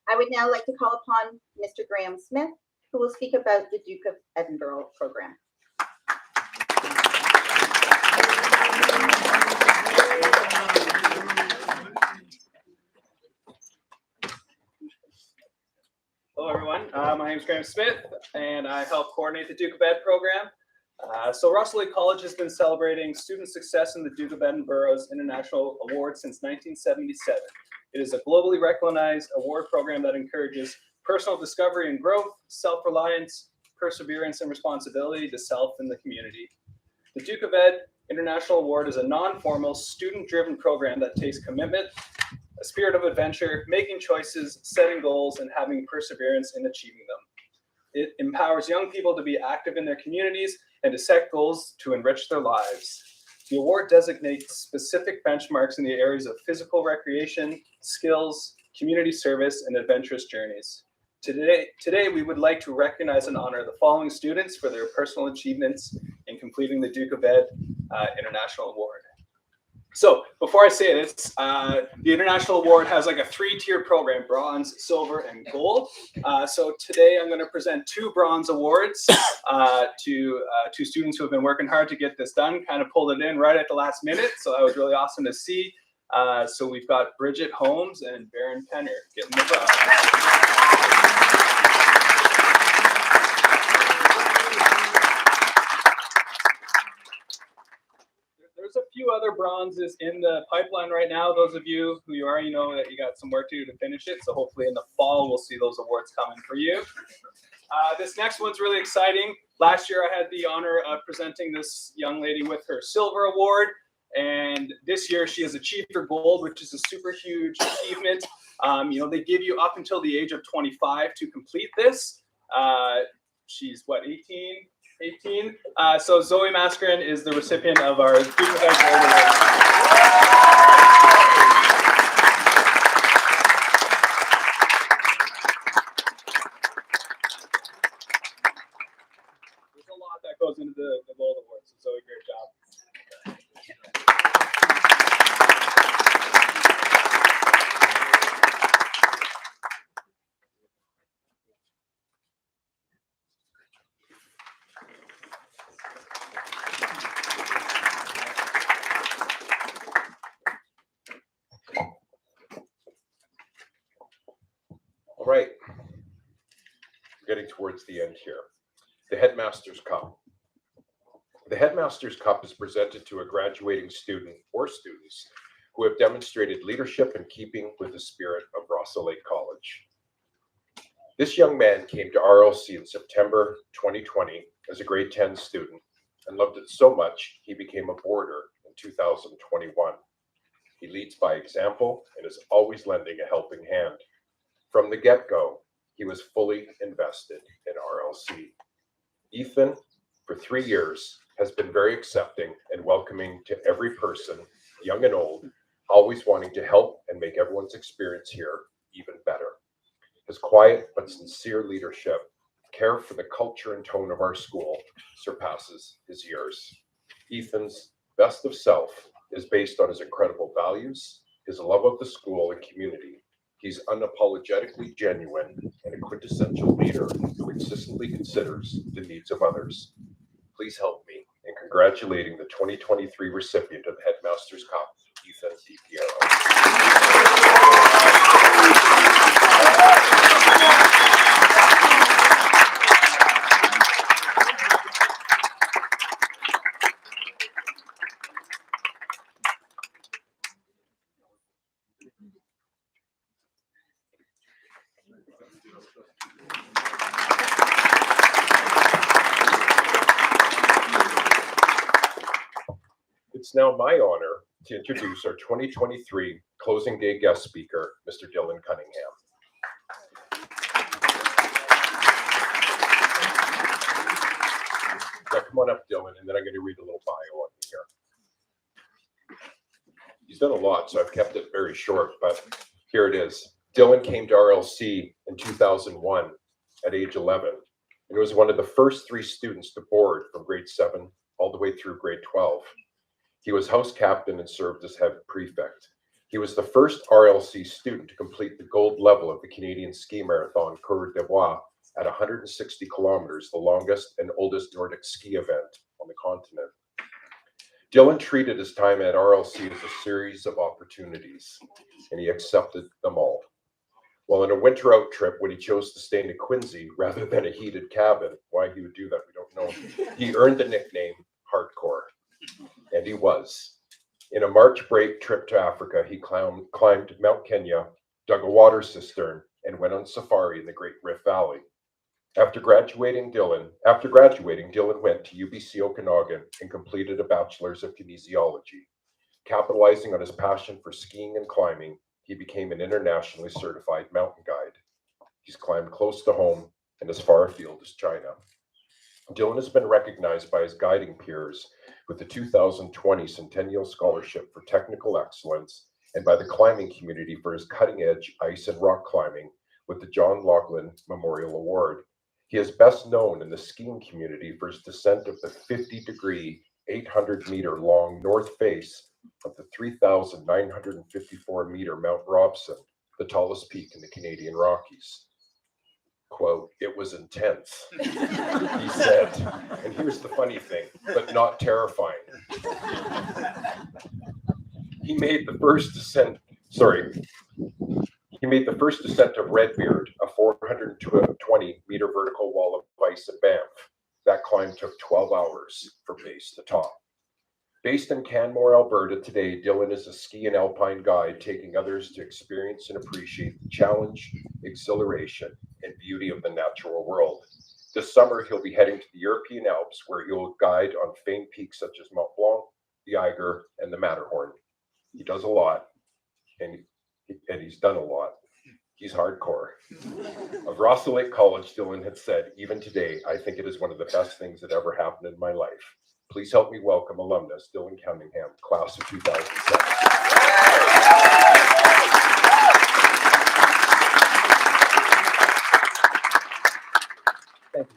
I would now like to call upon Mr. Graham Smith, who will speak about the Duke of Edinburgh program. Hello, everyone. My name is Graham Smith, and I help coordinate the Duke of Ed program. So Rosselette College has been celebrating student success in the Duke of Edinburgh's International Award since 1977. It is a globally recognized award program that encourages personal discovery and growth, self-reliance, perseverance, and responsibility to self and the community. The Duke of Ed International Award is a non-formal, student-driven program that takes commitment, a spirit of adventure, making choices, setting goals, and having perseverance in achieving them. It empowers young people to be active in their communities and to set goals to enrich their lives. The award designates specific benchmarks in the areas of physical recreation, skills, community service, and adventurous journeys. Today, we would like to recognize and honor the following students for their personal achievements in completing the Duke of Ed International Award. So before I say it, the International Award has like a 3-tier program: bronze, silver, and gold. So today I'm going to present 2 bronze awards to 2 students who have been working hard to get this done, kind of pulled it in right at the last minute. So that was really awesome to see. So we've got Bridget Holmes and Baron Penner getting the bronze. There's a few other bronzes in the pipeline right now. Those of you who you already know that you got some work to do to finish it. So hopefully in the fall, we'll see those awards coming for you. This next one's really exciting. Last year, I had the honor of presenting this young lady with her silver award. And this year, she has achieved her gold, which is a super huge achievement. They give you up until the age of 25 to complete this. She's what, 18? So Zoe Mascarin is the recipient of our Duke of Edinburgh Award. There's a lot that goes into the gold award, so Zoe, great job. All right. We're getting towards the end here. The Headmaster's Cup. The Headmaster's Cup is presented to a graduating student or students who have demonstrated leadership in keeping with the spirit of Rossa Lake College. This young man came to RLC in September 2020 as a grade 10 student and loved it so much he became a boarder in 2021. He leads by example and is always lending a helping hand. From the get-go, he was fully invested in RLC. Ethan, for 3 years, has been very accepting and welcoming to every person, young and old, always wanting to help and make everyone's experience here even better. His quiet but sincere leadership, care for the culture and tone of our school surpasses his years. Ethan's best of self is based on his incredible values, his love of the school and community. He's unapologetically genuine and a quintessential leader who consistently considers the needs of others. Please help me in congratulating the 2023 recipient of the Headmaster's Cup, Ethan DiPiero. It's now my honor to introduce our 2023 closing day guest speaker, Mr. Dylan Cunningham. Now come on up, Dylan, and then I'm going to read a little bio on you here. He's done a lot, so I've kept it very short, but here it is. Dylan came to RLC in 2001 at age 11, and was one of the first 3 students to board from grade 7 all the way through grade 12. He was house captain and served as head prefect. He was the first RLC student to complete the gold level of the Canadian ski marathon Cour des Bois at 160 kilometers, the longest and oldest Nordic ski event on the continent. Dylan treated his time at RLC as a series of opportunities, and he accepted them all. While on a winter out trip, when he chose to stay in a Quincy rather than a heated cabin, why he would do that, we don't know, he earned the nickname Hardcore. And he was. In a March break trip to Africa, he climbed Mount Kenya, dug a water cistern, and went on safari in the Great Rift Valley. After graduating, Dylan went to UBC Okanagan and completed a bachelor's of kinesiology. Capitalizing on his passion for skiing and climbing, he became an internationally certified mountain guide. He's climbed close to home and as far afield as China. Dylan has been recognized by his guiding peers with the 2020 Centennial Scholarship for Technical Excellence and by the climbing community for his cutting-edge ice and rock climbing with the John Laughlin Memorial Award. He is best known in the skiing community for his descent of the 50-degree, 800-meter long north face of the 3,954-meter Mount Robson, the tallest peak in the Canadian Rockies. Quote, "It was intense," he said. And here's the funny thing, but not terrifying. He made the first descent of Redbeard, a 420-meter vertical wall of ice in Banff. That climb took 12 hours from base to top. Based in Canmore, Alberta today, Dylan is a ski and alpine guide, taking others to experience and appreciate the challenge, exhilaration, and beauty of the natural world. This summer, he'll be heading to the European Alps, where he'll guide on famed peaks such as Mont Blanc, the Eiger, and the Matterhorn. He does a lot, and he's done a lot. He's hardcore. Of Rossa Lake College, Dylan had said, even today, I think it is one of the best things that ever happened in my life. Please help me welcome alumnus Dylan Cunningham, class of 2007. Thank you.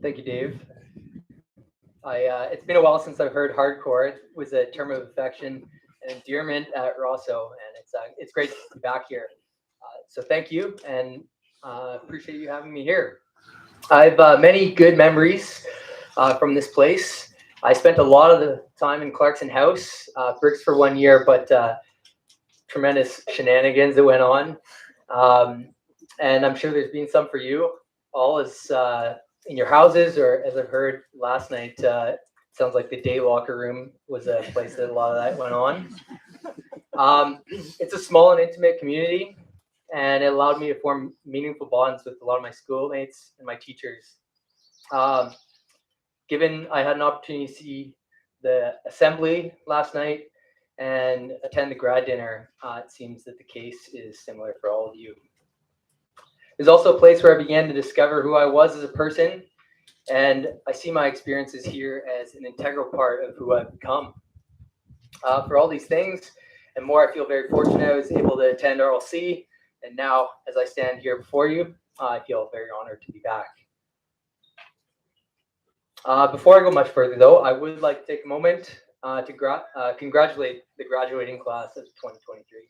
Thank you, Dave. It's been a while since I've heard hardcore. It was a term of affection and endearment at Rosso, and it's great to be back here. So thank you, and appreciate you having me here. I have many good memories from this place. I spent a lot of the time in Clarkson House, bricks for 1 year, but tremendous shenanigans that went on. And I'm sure there's been some for you all as in your houses, or as I've heard last night, sounds like the day locker room was a place that a lot of that went on. It's a small and intimate community, and it allowed me to form meaningful bonds with a lot of my schoolmates and my teachers. Given I had an opportunity to see the assembly last night and attend the grad dinner, it seems that the case is similar for all of you. There's also a place where I began to discover who I was as a person, and I see my experiences here as an integral part of who I've become. For all these things and more, I feel very fortunate I was able to attend RLC, and now, as I stand here before you, I feel very honored to be back. Before I go much further, though, I would like to take a moment to congratulate the graduating class of 2023.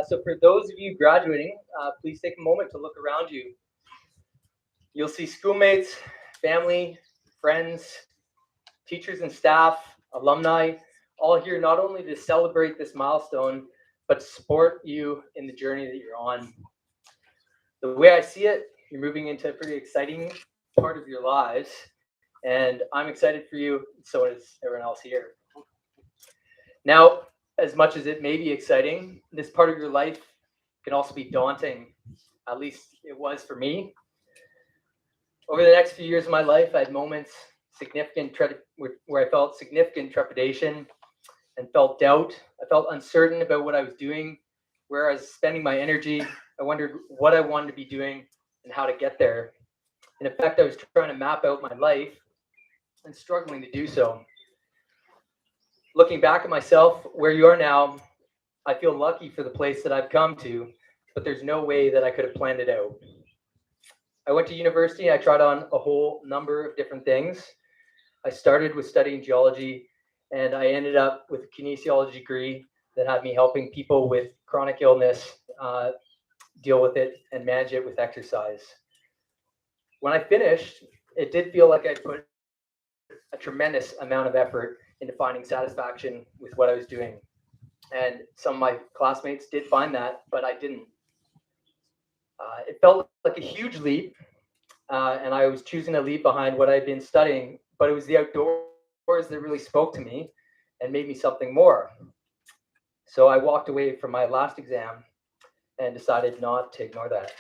So for those of you graduating, please take a moment to look around you. You'll see schoolmates, family, friends, teachers and staff, alumni, all here not only to celebrate this milestone, but to support you in the journey that you're on. The way I see it, you're moving into a pretty exciting part of your lives, and I'm excited for you, so is everyone else here. Now, as much as it may be exciting, this part of your life can also be daunting. At least it was for me. Over the next few years of my life, I had moments where I felt significant trepidation and felt doubt. I felt uncertain about what I was doing, where I was spending my energy. I wondered what I wanted to be doing and how to get there. In effect, I was trying to map out my life and struggling to do so. Looking back at myself, where you are now, I feel lucky for the place that I've come to, but there's no way that I could have planned it out. I went to university, I tried on a whole number of different things. I started with studying geology, and I ended up with a kinesiology degree that had me helping people with chronic illness deal with it and manage it with exercise. When I finished, it did feel like I put a tremendous amount of effort into finding satisfaction with what I was doing. And some of my classmates did find that, but I didn't. It felt like a huge leap, and I was choosing to leave behind what I'd been studying, but it was the outdoors that really spoke to me and made me something more. So I walked away from my last exam and decided not to ignore that.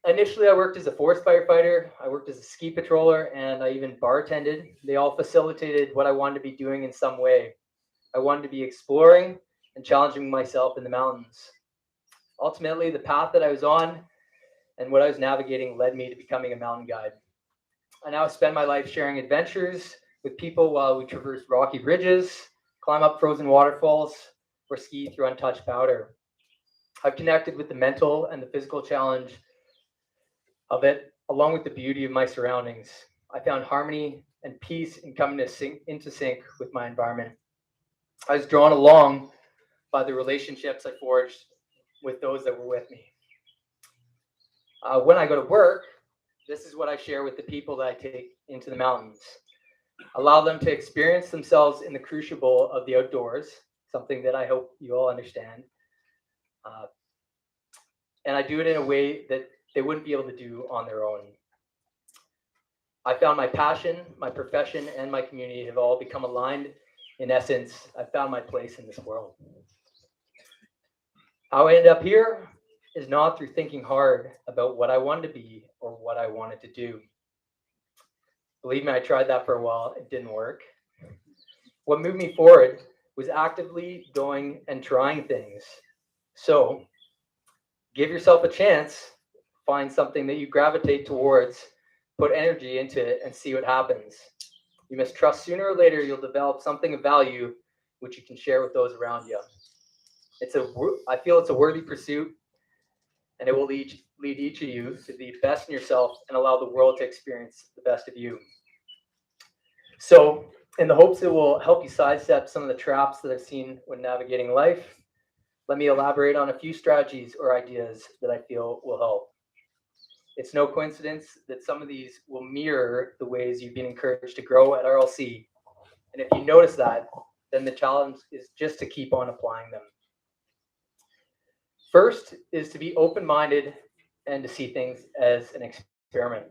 Initially, I worked as a forest firefighter, I worked as a ski patroller, and I even bartended. They all facilitated what I wanted to be doing in some way. I wanted to be exploring and challenging myself in the mountains. Ultimately, the path that I was on and what I was navigating led me to becoming a mountain guide. I now spend my life sharing adventures with people while we traverse rocky ridges, climb up frozen waterfalls, or ski through untouched powder. I've connected with the mental and the physical challenge of it, along with the beauty of my surroundings. I found harmony and peace in coming into sync with my environment. I was drawn along by the relationships I forged with those that were with me. When I go to work, this is what I share with the people that I take into the mountains. Allow them to experience themselves in the crucible of the outdoors, something that I hope you all understand. And I do it in a way that they wouldn't be able to do on their own. I found my passion, my profession, and my community have all become aligned. In essence, I found my place in this world. How I ended up here is not through thinking hard about what I wanted to be or what I wanted to do. Believe me, I tried that for a while. It didn't work. What moved me forward was actively going and trying things. So give yourself a chance, find something that you gravitate towards, put energy into it, and see what happens. You must trust sooner or later you'll develop something of value which you can share with those around you. I feel it's a worthy pursuit, and it will lead each of you to be best in yourself and allow the world to experience the best of you. So, in the hopes it will help you sidestep some of the traps that I've seen when navigating life, let me elaborate on a few strategies or ideas that I feel will help. It's no coincidence that some of these will mirror the ways you've been encouraged to grow at RLC. And if you notice that, then the challenge is just to keep on applying them. First is to be open-minded and to see things as an experiment.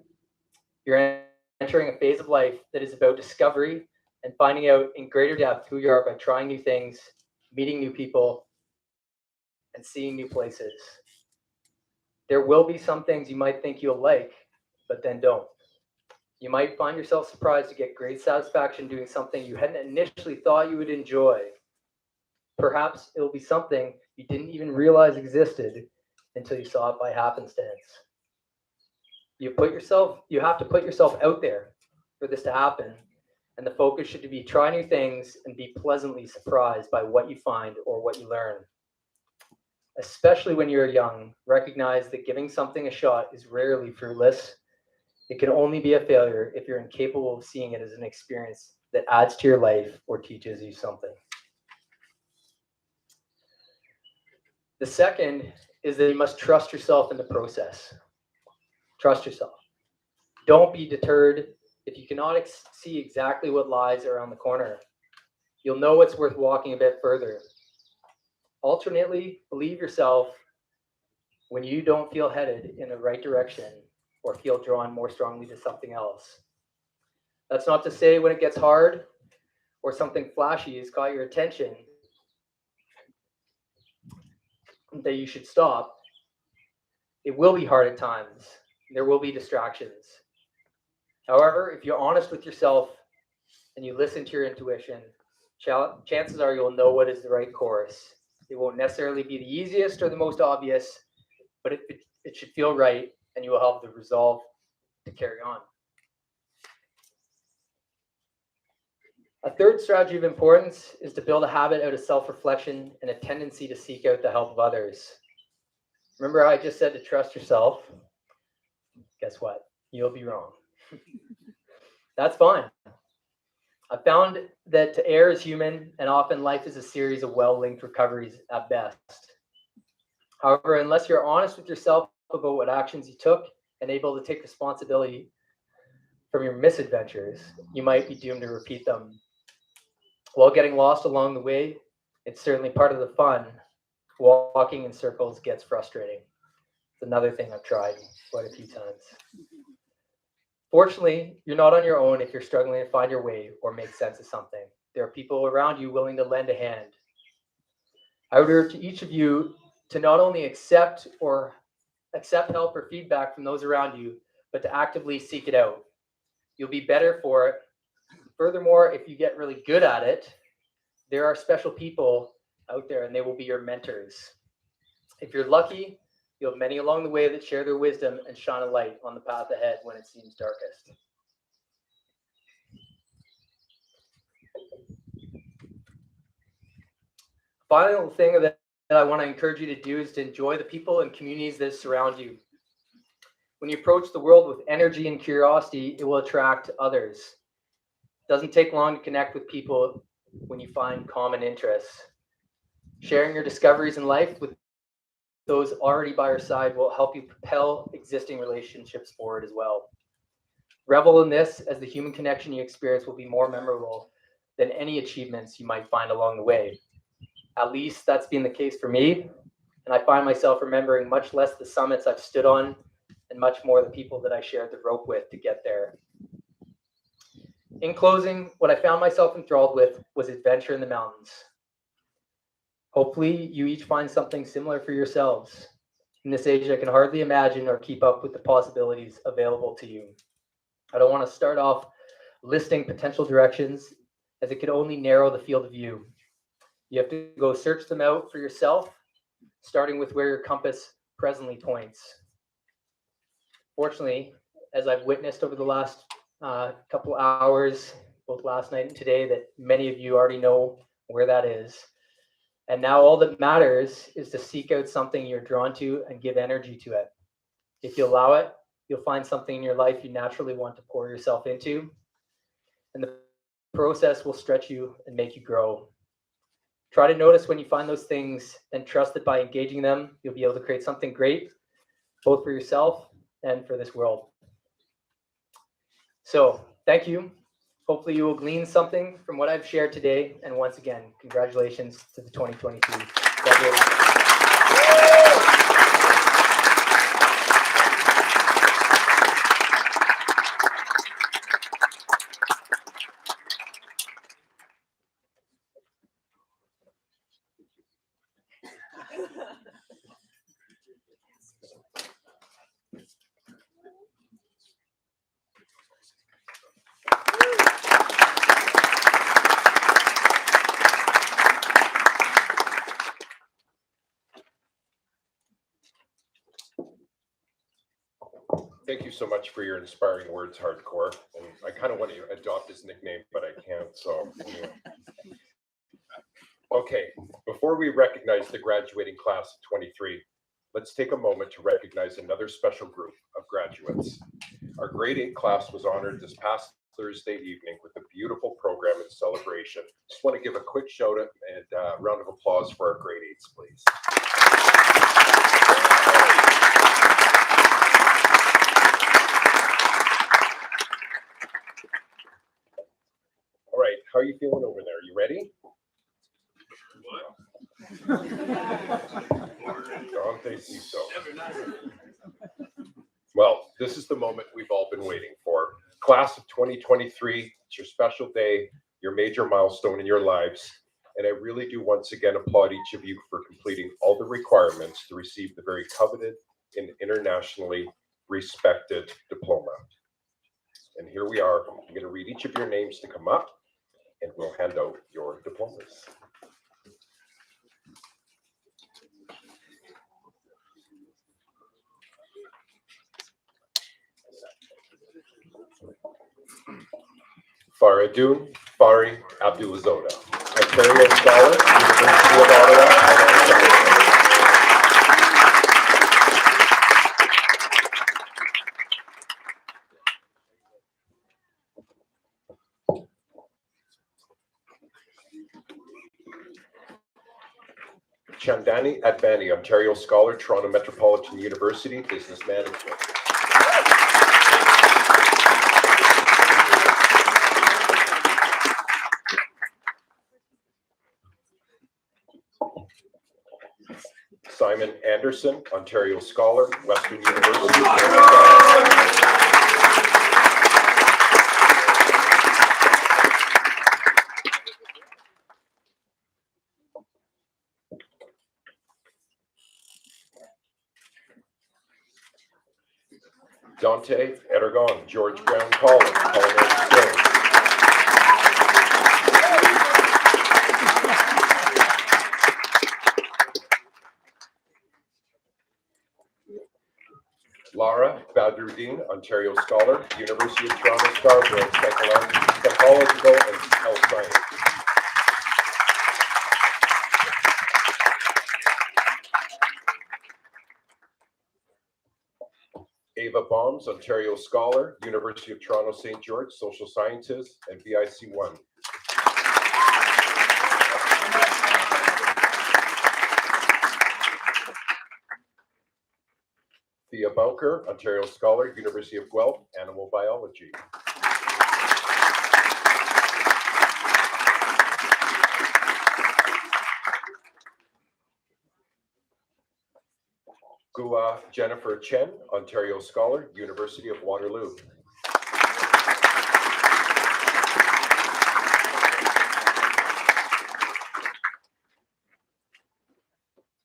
You're entering a phase of life that is about discovery and finding out in greater depth who you are by trying new things, meeting new people, and seeing new places. There will be some things you might think you'll like, but then don't. You might find yourself surprised to get great satisfaction doing something you hadn't initially thought you would enjoy. Perhaps it'll be something you didn't even realize existed until you saw it by happenstance. You have to put yourself out there for this to happen, and the focus should be try new things and be pleasantly surprised by what you find or what you learn. Especially when you're young, recognize that giving something a shot is rarely fruitless. It can only be a failure if you're incapable of seeing it as an experience that adds to your life or teaches you something. The second is that you must trust yourself in the process. Trust yourself. Don't be deterred if you cannot see exactly what lies around the corner. You'll know it's worth walking a bit further. Alternately, believe yourself when you don't feel headed in the right direction or feel drawn more strongly to something else. That's not to say when it gets hard or something flashy has caught your attention that you should stop. It will be hard at times. There will be distractions. However, if you're honest with yourself and you listen to your intuition, chances are you'll know what is the right course. It won't necessarily be the easiest or the most obvious, but it should feel right, and you will have the resolve to carry on. A third strategy of importance is to build a habit out of self-reflection and a tendency to seek out the help of others. Remember how I just said to trust yourself? Guess what? You'll be wrong. That's fine. I found that to err is human, and often life is a series of well-linked recoveries at best. However, unless you're honest with yourself about what actions you took and able to take responsibility from your misadventures, you might be doomed to repeat them. While getting lost along the way, it's certainly part of the fun. Walking in circles gets frustrating. It's another thing I've tried quite a few times. Fortunately, you're not on your own if you're struggling to find your way or make sense of something. There are people around you willing to lend a hand. I would urge each of you to not only accept help or feedback from those around you, but to actively seek it out. You'll be better for it. Furthermore, if you get really good at it, there are special people out there and they will be your mentors. If you're lucky, you'll have many along the way that share their wisdom and shine a light on the path ahead when it seems darkest. Final thing that I want to encourage you to do is to enjoy the people and communities that surround you. When you approach the world with energy and curiosity, it will attract others. It doesn't take long to connect with people when you find common interests. Sharing your discoveries in life with those already by your side will help you propel existing relationships forward as well. Revel in this, as the human connection you experience will be more memorable than any achievements you might find along the way. At least that's been the case for me, and I find myself remembering much less the summits I've stood on and much more the people that I shared the rope with to get there. In closing, what I found myself enthralled with was adventure in the mountains. Hopefully, you each find something similar for yourselves. In this age, I can hardly imagine or keep up with the possibilities available to you. I don't want to start off listing potential directions, as it could only narrow the field of view. You have to go search them out for yourself, starting with where your compass presently points. Fortunately, as I've witnessed over the last couple hours, both last night and today, that many of you already know where that is. And now all that matters is to seek out something you're drawn to and give energy to it. If you allow it, you'll find something in your life you naturally want to pour yourself into. And the process will stretch you and make you grow. Try to notice when you find those things and trust that by engaging them, you'll be able to create something great, both for yourself and for this world. So, thank you. Hopefully you will glean something from what I've shared today. And once again, congratulations to the 2022 graduates. Thank you so much for your inspiring words, Hardcore. And I kind of want to adopt his nickname, but I can't. So, anyway. Okay, before we recognize the graduating class of 23, let's take a moment to recognize another special group of graduates. Our grade 8 class was honored this past Thursday evening with a beautiful program and celebration. Just want to give a quick shout out and round of applause for our grade 8s, please. All right, how are you feeling over there? You ready? Don't they see so? Well, this is the moment we've all been waiting for. Class of 2023, it's your special day, your major milestone in your lives. And I really do once again applaud each of you for completing all the requirements to receive the very coveted and internationally respected diploma. And here we are. I'm going to read each of your names to come up, and we'll hand out your diplomas. Faridun Fari Abdulazoda, Ontario Scholar, University of Ottawa. Chandani Advani, Ontario Scholar, Toronto Metropolitan University, Business Management. Simon Anderson, Ontario Scholar, Western University. Dante Eragon, George Brown College, Culinary Skills. Lara Badruddin, Ontario Scholar, University of Toronto Scarborough, Psychological and Health Science. Ava Bombs, Ontario Scholar, University of Toronto St. George, Social Sciences and BIC1. Sophia Bowker, Ontario Scholar, University of Guelph, Animal Biology. Gua Jennifer Chen, Ontario Scholar, University of Waterloo.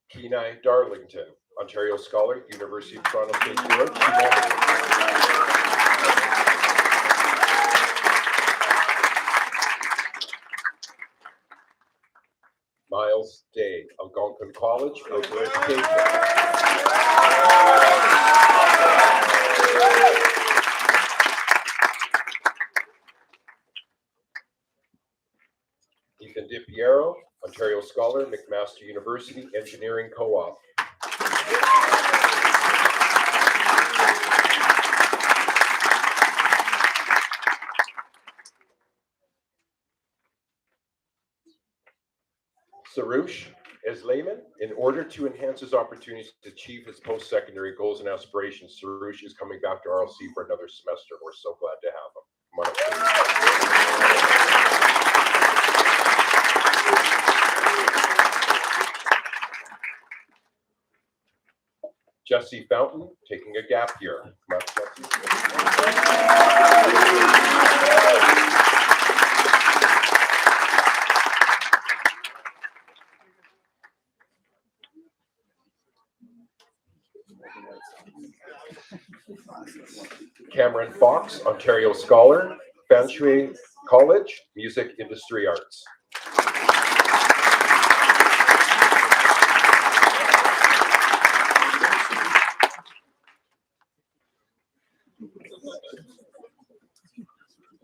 Kenai Darlington, Ontario Scholar, University of Toronto St. George, Humanities. Miles Day, Algonquin College, Outdoor Education. Ethan DiPiero, Ontario Scholar, McMaster University, Engineering Co-op. Sarush Eslaiman, in order to enhance his opportunities to achieve his post-secondary goals and aspirations, Sarush is coming back to RLC for another semester. We're so glad to have him. Come on up, Jesse Fountain, taking a gap year. Come on, Jesse. Cameron Fox, Ontario Scholar, Fanshui College, Music Industry Arts.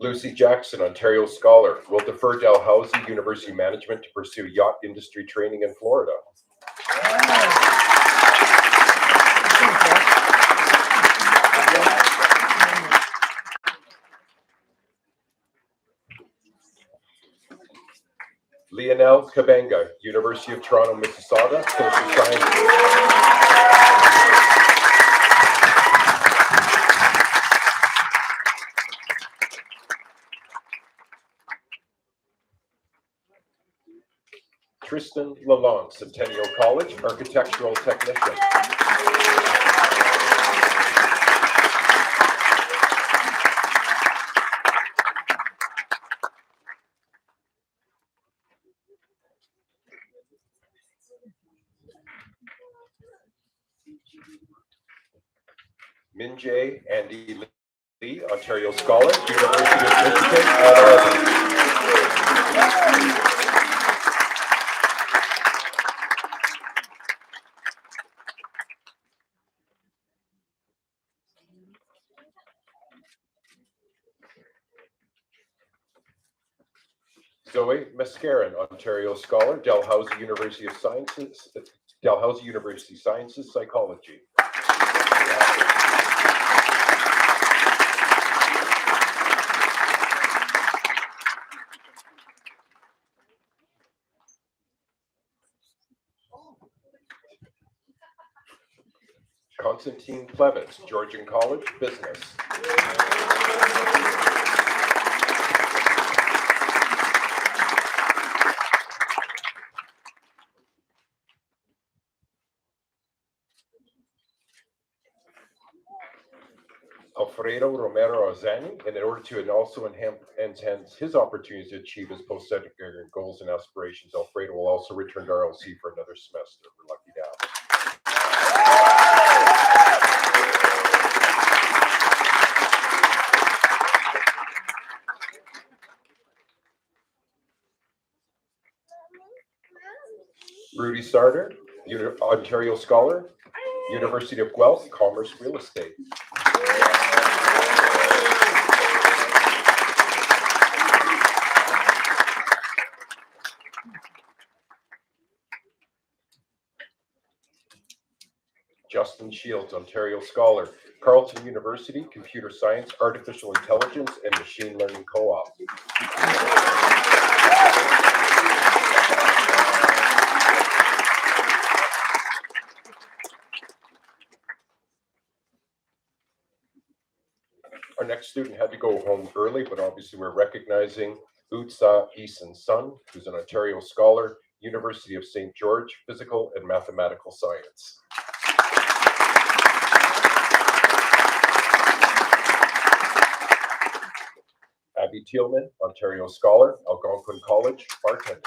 Lucy Jackson, Ontario Scholar, will defer Dalhousie University Management to pursue yacht industry training in Florida. Lionel Kabenga, University of Toronto, Mississauga, Social Sciences. Tristan Lalonde, Centennial College, Architectural Technician. Minjae Andy Lee, Ontario Scholar, University of Michigan, Ann Arbor. Zoe Mascarin, Ontario Scholar, Dalhousie University of Sciences, Dalhousie University Sciences, Psychology. Constantine Plevitz, Georgian College, Business. Alfredo Romero Arzani, and in order to also enhance his opportunities to achieve his post-secondary goals and aspirations, Alfredo will also return to RLC for another semester. We're lucky to have him. Rudy Sarter, Ontario Scholar, University of Guelph, Commerce Real Estate. Justin Shields, Ontario Scholar, Carleton University, Computer Science, Artificial Intelligence, and Machine Learning Co-op. next student had to go home early, but obviously we're recognizing Utsa Eason Sun, who's an Ontario Scholar, University of St. George, Physical and Mathematical Science. Abby Thielman, Ontario Scholar, Algonquin College, bartender.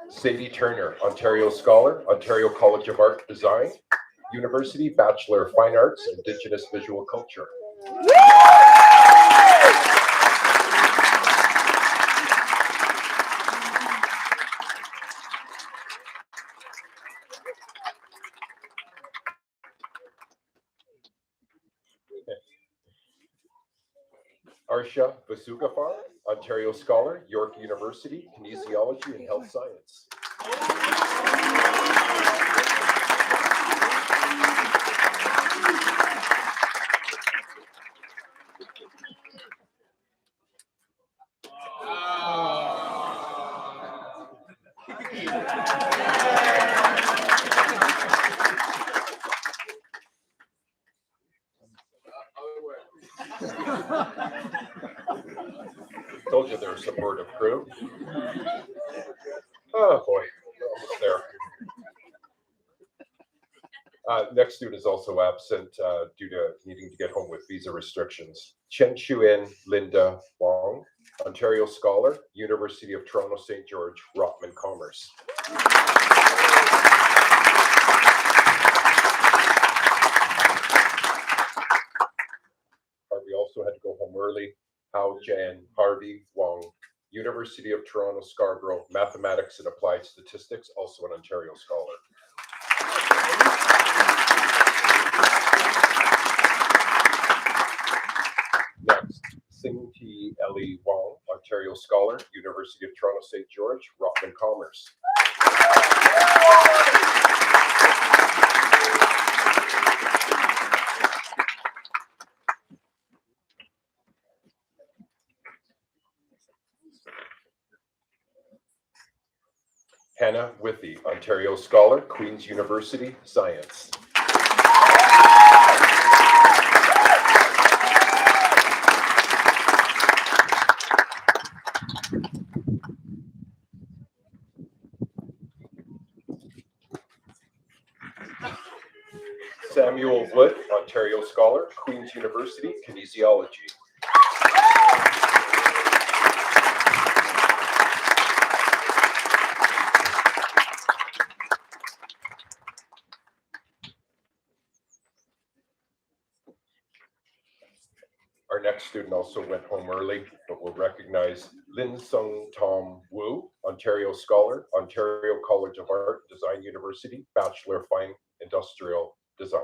Sadie Turner, Ontario Scholar, Ontario College of Art Design, University, Bachelor of Fine Arts, Indigenous Visual Culture. Arsha Vasugafar, Ontario Scholar, York University, Kinesiology and Health Science. Told you they're a supportive crew. Oh boy, we're almost there. Next student is also absent due to needing to get home with visa restrictions. Chen Chuan Linda Wong, Ontario Scholar, University of Toronto St. George, Rotman Commerce. Harvey also had to go home early. Hao Jan Harvey Wong, University of Toronto Scarborough, Mathematics and Applied Statistics, also an Ontario Scholar. Next, Sing T. Ellie Wong, Ontario Scholar, University of Toronto St. George, Rotman Commerce. Hannah Withy, Ontario Scholar, Queen's University, Science. Samuel Wood, Ontario Scholar, Queen's University, Kinesiology. Our next student also went home early, but we'll recognize Lin Sung Tom Wu, Ontario Scholar, Ontario College of Art, Design University, Bachelor of Fine Industrial Design.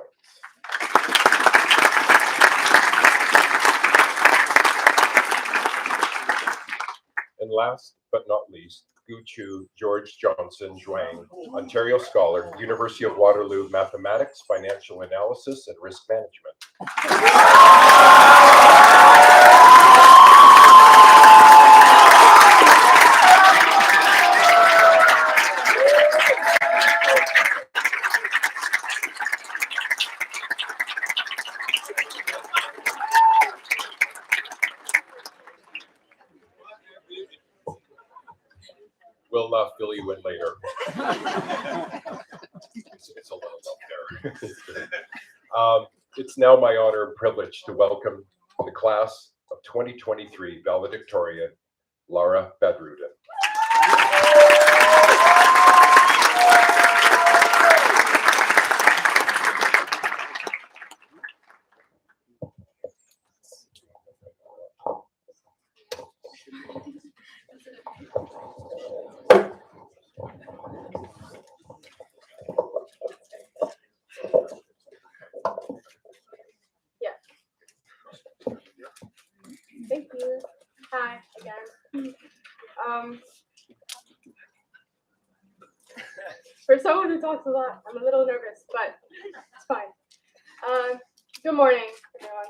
And last but not least, Gu Chu George Johnson Zhuang, Ontario Scholar, University of Waterloo, Mathematics, Financial Analysis, and Risk Management. We'll fill you in later. It's a little up there. It's now my honor and privilege to welcome the class of 2023 valedictorian, Lara Badrudin. Thank you. Hi again. For someone who talks a lot, I'm a little nervous, but it's fine. Good morning, everyone.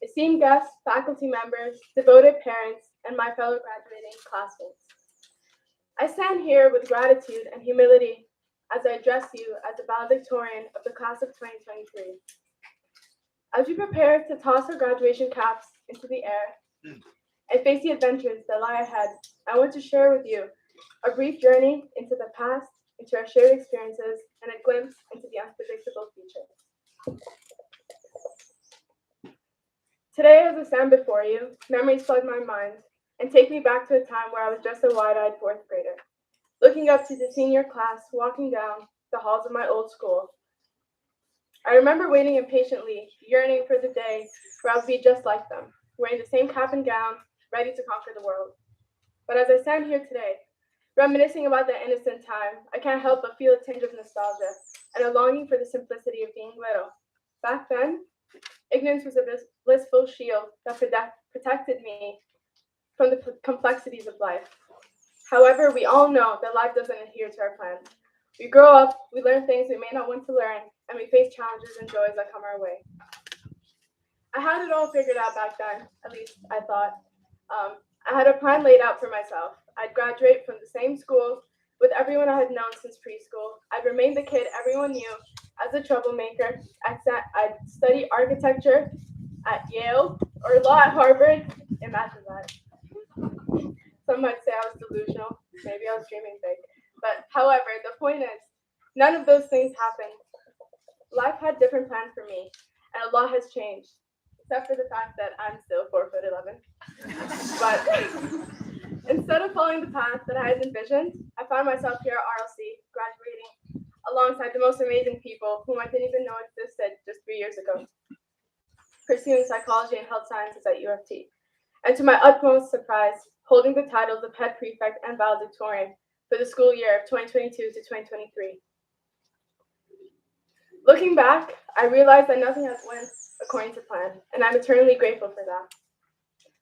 esteemed guests, faculty members, devoted parents, and my fellow graduating classmates. I stand here with gratitude and humility as I address you as the valedictorian of the class of 2023. As we prepare to toss our graduation caps into the air and face the adventures that lie ahead, I want to share with you a brief journey into the past, into our shared experiences, and a glimpse into the unpredictable future. Today, as I stand before you, memories flood my mind and take me back to a time where I was just a wide-eyed fourth grader, looking up to the senior class walking down the halls of my old school. I remember waiting impatiently, yearning for the day where I would be just like them, wearing the same cap and gown, ready to conquer the world. But as I stand here today, reminiscing about that innocent time, I can't help but feel a tinge of nostalgia and a longing for the simplicity of being little. Back then, ignorance was a blissful shield that protected me from the complexities of life. However, we all know that life doesn't adhere to our plans. We grow up, we learn things we may not want to learn, and we face challenges and joys that come our way. I had it all figured out back then, at least I thought. I had a plan laid out for myself. I'd graduate from the same school with everyone I had known since preschool. I'd remain the kid everyone knew as a troublemaker. I'd study architecture at Yale or law at Harvard. Imagine that. Some might say I was delusional. Maybe I was dreaming big. But however, the point is, none of those things happened. Life had different plans for me, and a lot has changed, except for the fact that I'm still 4'11". But instead of following the path that I had envisioned, I found myself here at RLC, graduating alongside the most amazing people whom I didn't even know existed just 3 years ago, pursuing psychology and health sciences at UFT, and to my utmost surprise, holding the titles of head prefect and valedictorian for the school year of 2022 to 2023. Looking back, I realized that nothing has went according to plan, and I'm eternally grateful for that.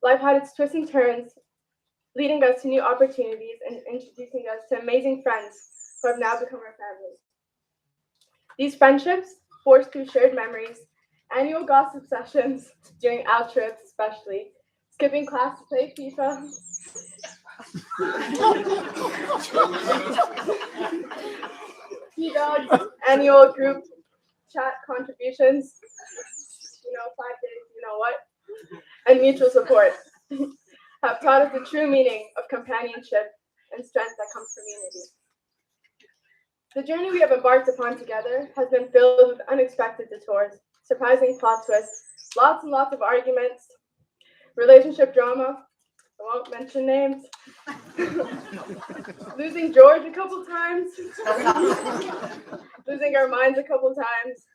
Life had its twists and turns, leading us to new opportunities and introducing us to amazing friends who have now become our family. These friendships, forged through shared memories, annual gossip sessions during out trips especially, skipping class to play FIFA, T-Dog's annual group chat contributions, 5 days, and mutual support have taught us the true meaning of companionship and strength that comes from unity. The journey we have embarked upon together has been filled with unexpected detours, surprising plot twists, lots and lots of arguments, relationship drama, I won't mention names, losing George a couple times, losing our minds a couple times.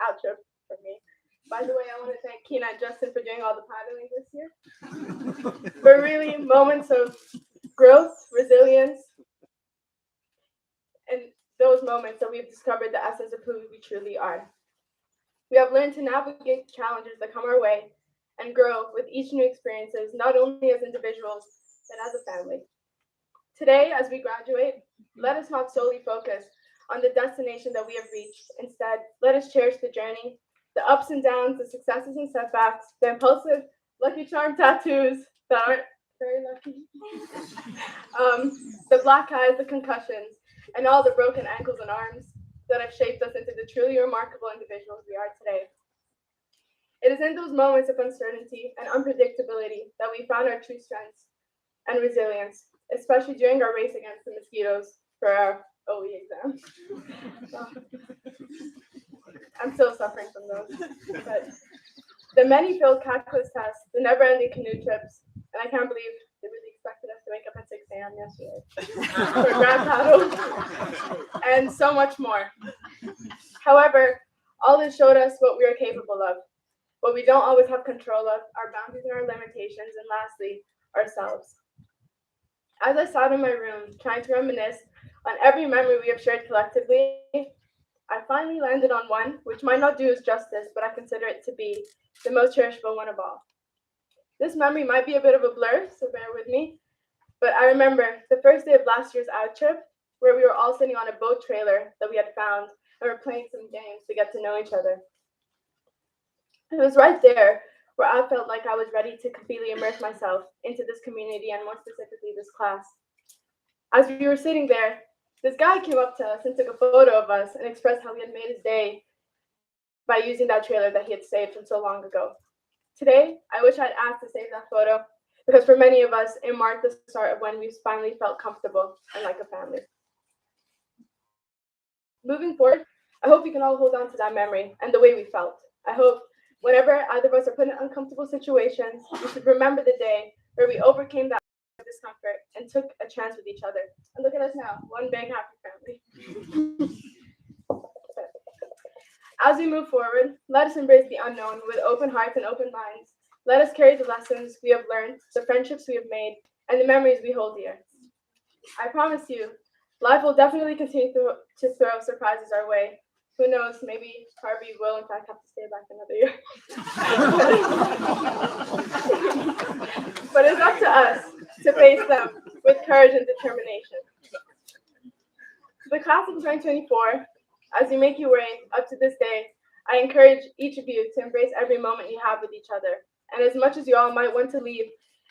Outro for me. By the way, I want to thank Keena and Justin for doing all the paddling this year. But really, moments of growth, resilience, and those moments that we've discovered the essence of who we truly are. We have learned to navigate the challenges that come our way and grow with each new experiences, not only as individuals, but as a family. Today, as we graduate, let us not solely focus on the destination that we have reached. Instead, let us cherish the journey, the ups and downs, the successes and setbacks, the impulsive Lucky Charm tattoos that aren't very lucky, the black eyes, the concussions, and all the broken ankles and arms that have shaped us into the truly remarkable individuals we are today. It is in those moments of uncertainty and unpredictability that we found our true strengths and resilience, especially during our race against the mosquitoes for our OE exams. I'm still suffering from those. But the many failed calculus tests, the never-ending canoe trips, and I can't believe they really expected us to wake up at 6 a.m. yesterday for a grab paddle, and so much more. However, all this showed us what we are capable of, what we don't always have control of, our boundaries and our limitations, and lastly, ourselves. As I sat in my room, trying to reminisce on every memory we have shared collectively, I finally landed on one, which might not do us justice, but I consider it to be the most cherishable one of all. This memory might be a bit of a blur, so bear with me, but I remember the first day of last year's out trip, where we were all sitting on a boat trailer that we had found, and were playing some games to get to know each other. It was right there where I felt like I was ready to completely immerse myself into this community and more specifically this class. As we were sitting there, this guy came up to us and took a photo of us and expressed how he had made his day by using that trailer that he had saved from so long ago. Today, I wish I'd asked to save that photo because for many of us, it marked the start of when we finally felt comfortable and like a family. Moving forward, I hope we can all hold on to that memory and the way we felt. I hope whenever either of us are put in uncomfortable situations, we should remember the day where we overcame that discomfort and took a chance with each other. And look at us now, one big happy family. As we move forward, let us embrace the unknown with open hearts and open minds. Let us carry the lessons we have learned, the friendships we have made, and the memories we hold dear. I promise you, life will definitely continue to throw surprises our way. Who knows, maybe Harvey will in fact have to stay back another year. But it's up to us to face them with courage and determination. The class of 2024, as you make your way up to this day, I encourage each of you to embrace every moment you have with each other. And as much as you all might want to leave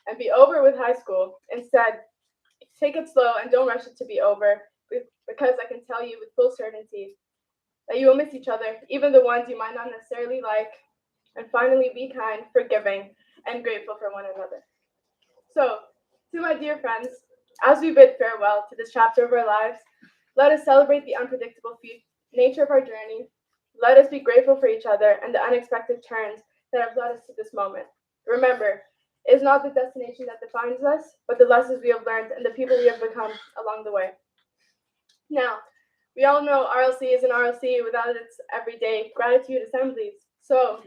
and be over with high school, instead, take it slow and don't rush it to be over, because I can tell you with full certainty that you will miss each other, even the ones you might not necessarily like. And finally, be kind, forgiving, and grateful for one another. So, to my dear friends, as we bid farewell to this chapter of our lives, let us celebrate the unpredictable nature of our journey. Let us be grateful for each other and the unexpected turns that have led us to this moment. Remember, it is not the destination that defines us, but the lessons we have learned and the people we have become along the way. Now, we all know RLC is an RLC without its everyday gratitude assemblies. So,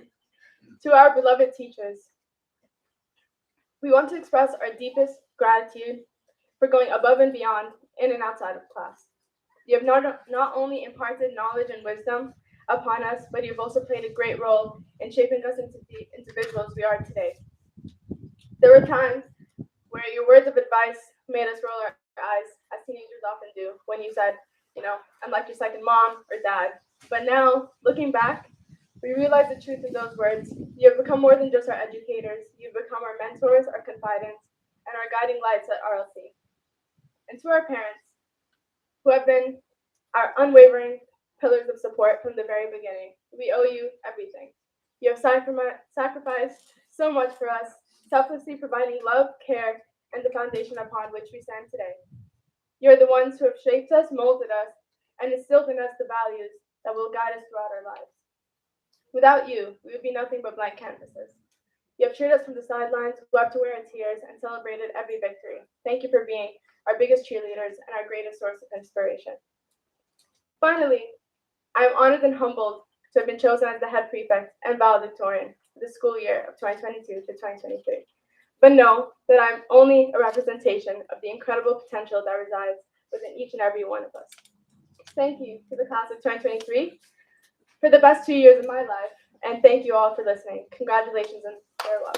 to our beloved teachers, we want to express our deepest gratitude for going above and beyond in and outside of class. You have not only imparted knowledge and wisdom upon us, but you've also played a great role in shaping us into the individuals we are today. There were times where your words of advice made us roll our eyes, as teenagers often do, when you said, I'm like your second mom or dad. But now, looking back, we realize the truth of those words. You have become more than just our educators. You've become our mentors, our confidants, and our guiding lights at RLC. And to our parents, who have been our unwavering pillars of support from the very beginning, we owe you everything. You have sacrificed so much for us, selflessly providing love, care, and the foundation upon which we stand today. You're the ones who have shaped us, molded us, and instilled in us the values that will guide us throughout our lives. Without you, we would be nothing but blank canvases. You have cheered us from the sidelines, wept away our tears, and celebrated every victory. Thank you for being our biggest cheerleaders and our greatest source of inspiration. Finally, I am honored and humbled to have been chosen as the head prefect and valedictorian for the school year of 2022 to 2023. But know that I'm only a representation of the incredible potential that resides within each and every one of us. Thank you to the class of 2023 for the best 2 years of my life, and thank you all for listening. Congratulations and farewell.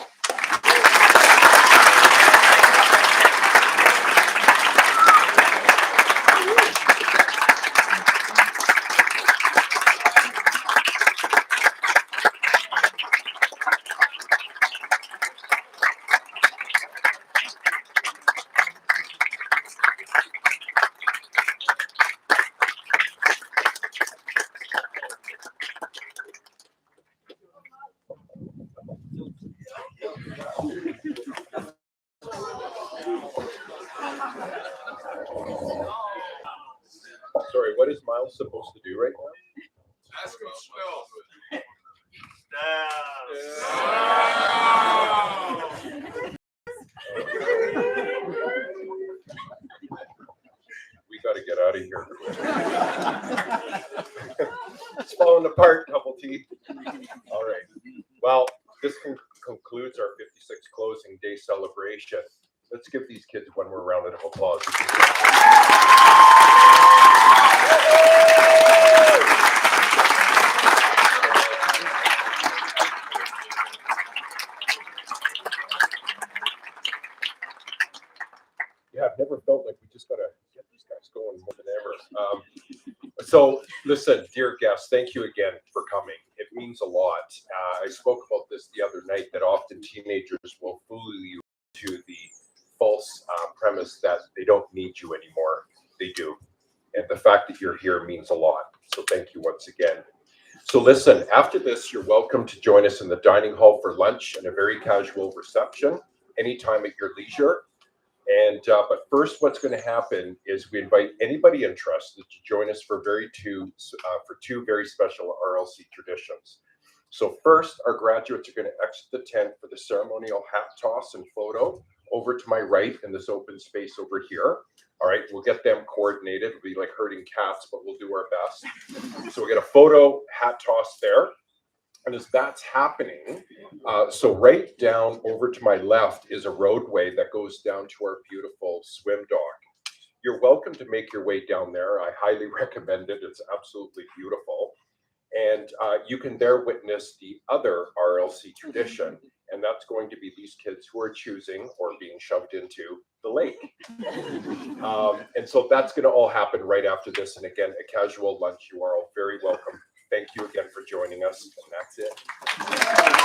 Sorry, what is Miles supposed to do right now? Ask him spell. We got to get out of here. It's falling apart, Double T. All right. Well, this concludes our 56th closing day celebration. Let's give these kids one more round of applause. Yeah, I've never felt like we just got to get these guys going more than ever. So listen, dear guests, thank you again for coming. It it means a lot. I spoke about this the other night, that often teenagers will fool you to the false premise that they don't need you anymore. They do. And the fact that you're here means a lot. So thank you once again. So listen, after this, you're welcome to join us in the dining hall for lunch and a very casual reception anytime at your leisure. And but first, what's going to happen is we invite anybody interested to join us for two very special RLC traditions. So first, our graduates are going to exit the tent for the ceremonial hat toss and photo over to my right in this open space over here. All right, we'll get them coordinated. It'll be like herding cats, but we'll do our best. So we'll get a photo hat toss there. And as that's happening, so right down over to my left is a roadway that goes down to our beautiful swim dock. You're welcome to make your way down there. I highly recommend it. It's absolutely beautiful. And you can there witness the other RLC tradition, and that's going to be these kids who are choosing or being shoved into the lake. And so that's going to all happen right after this. And again, a casual lunch. You are all very welcome. Thank you again for joining us. And that's it.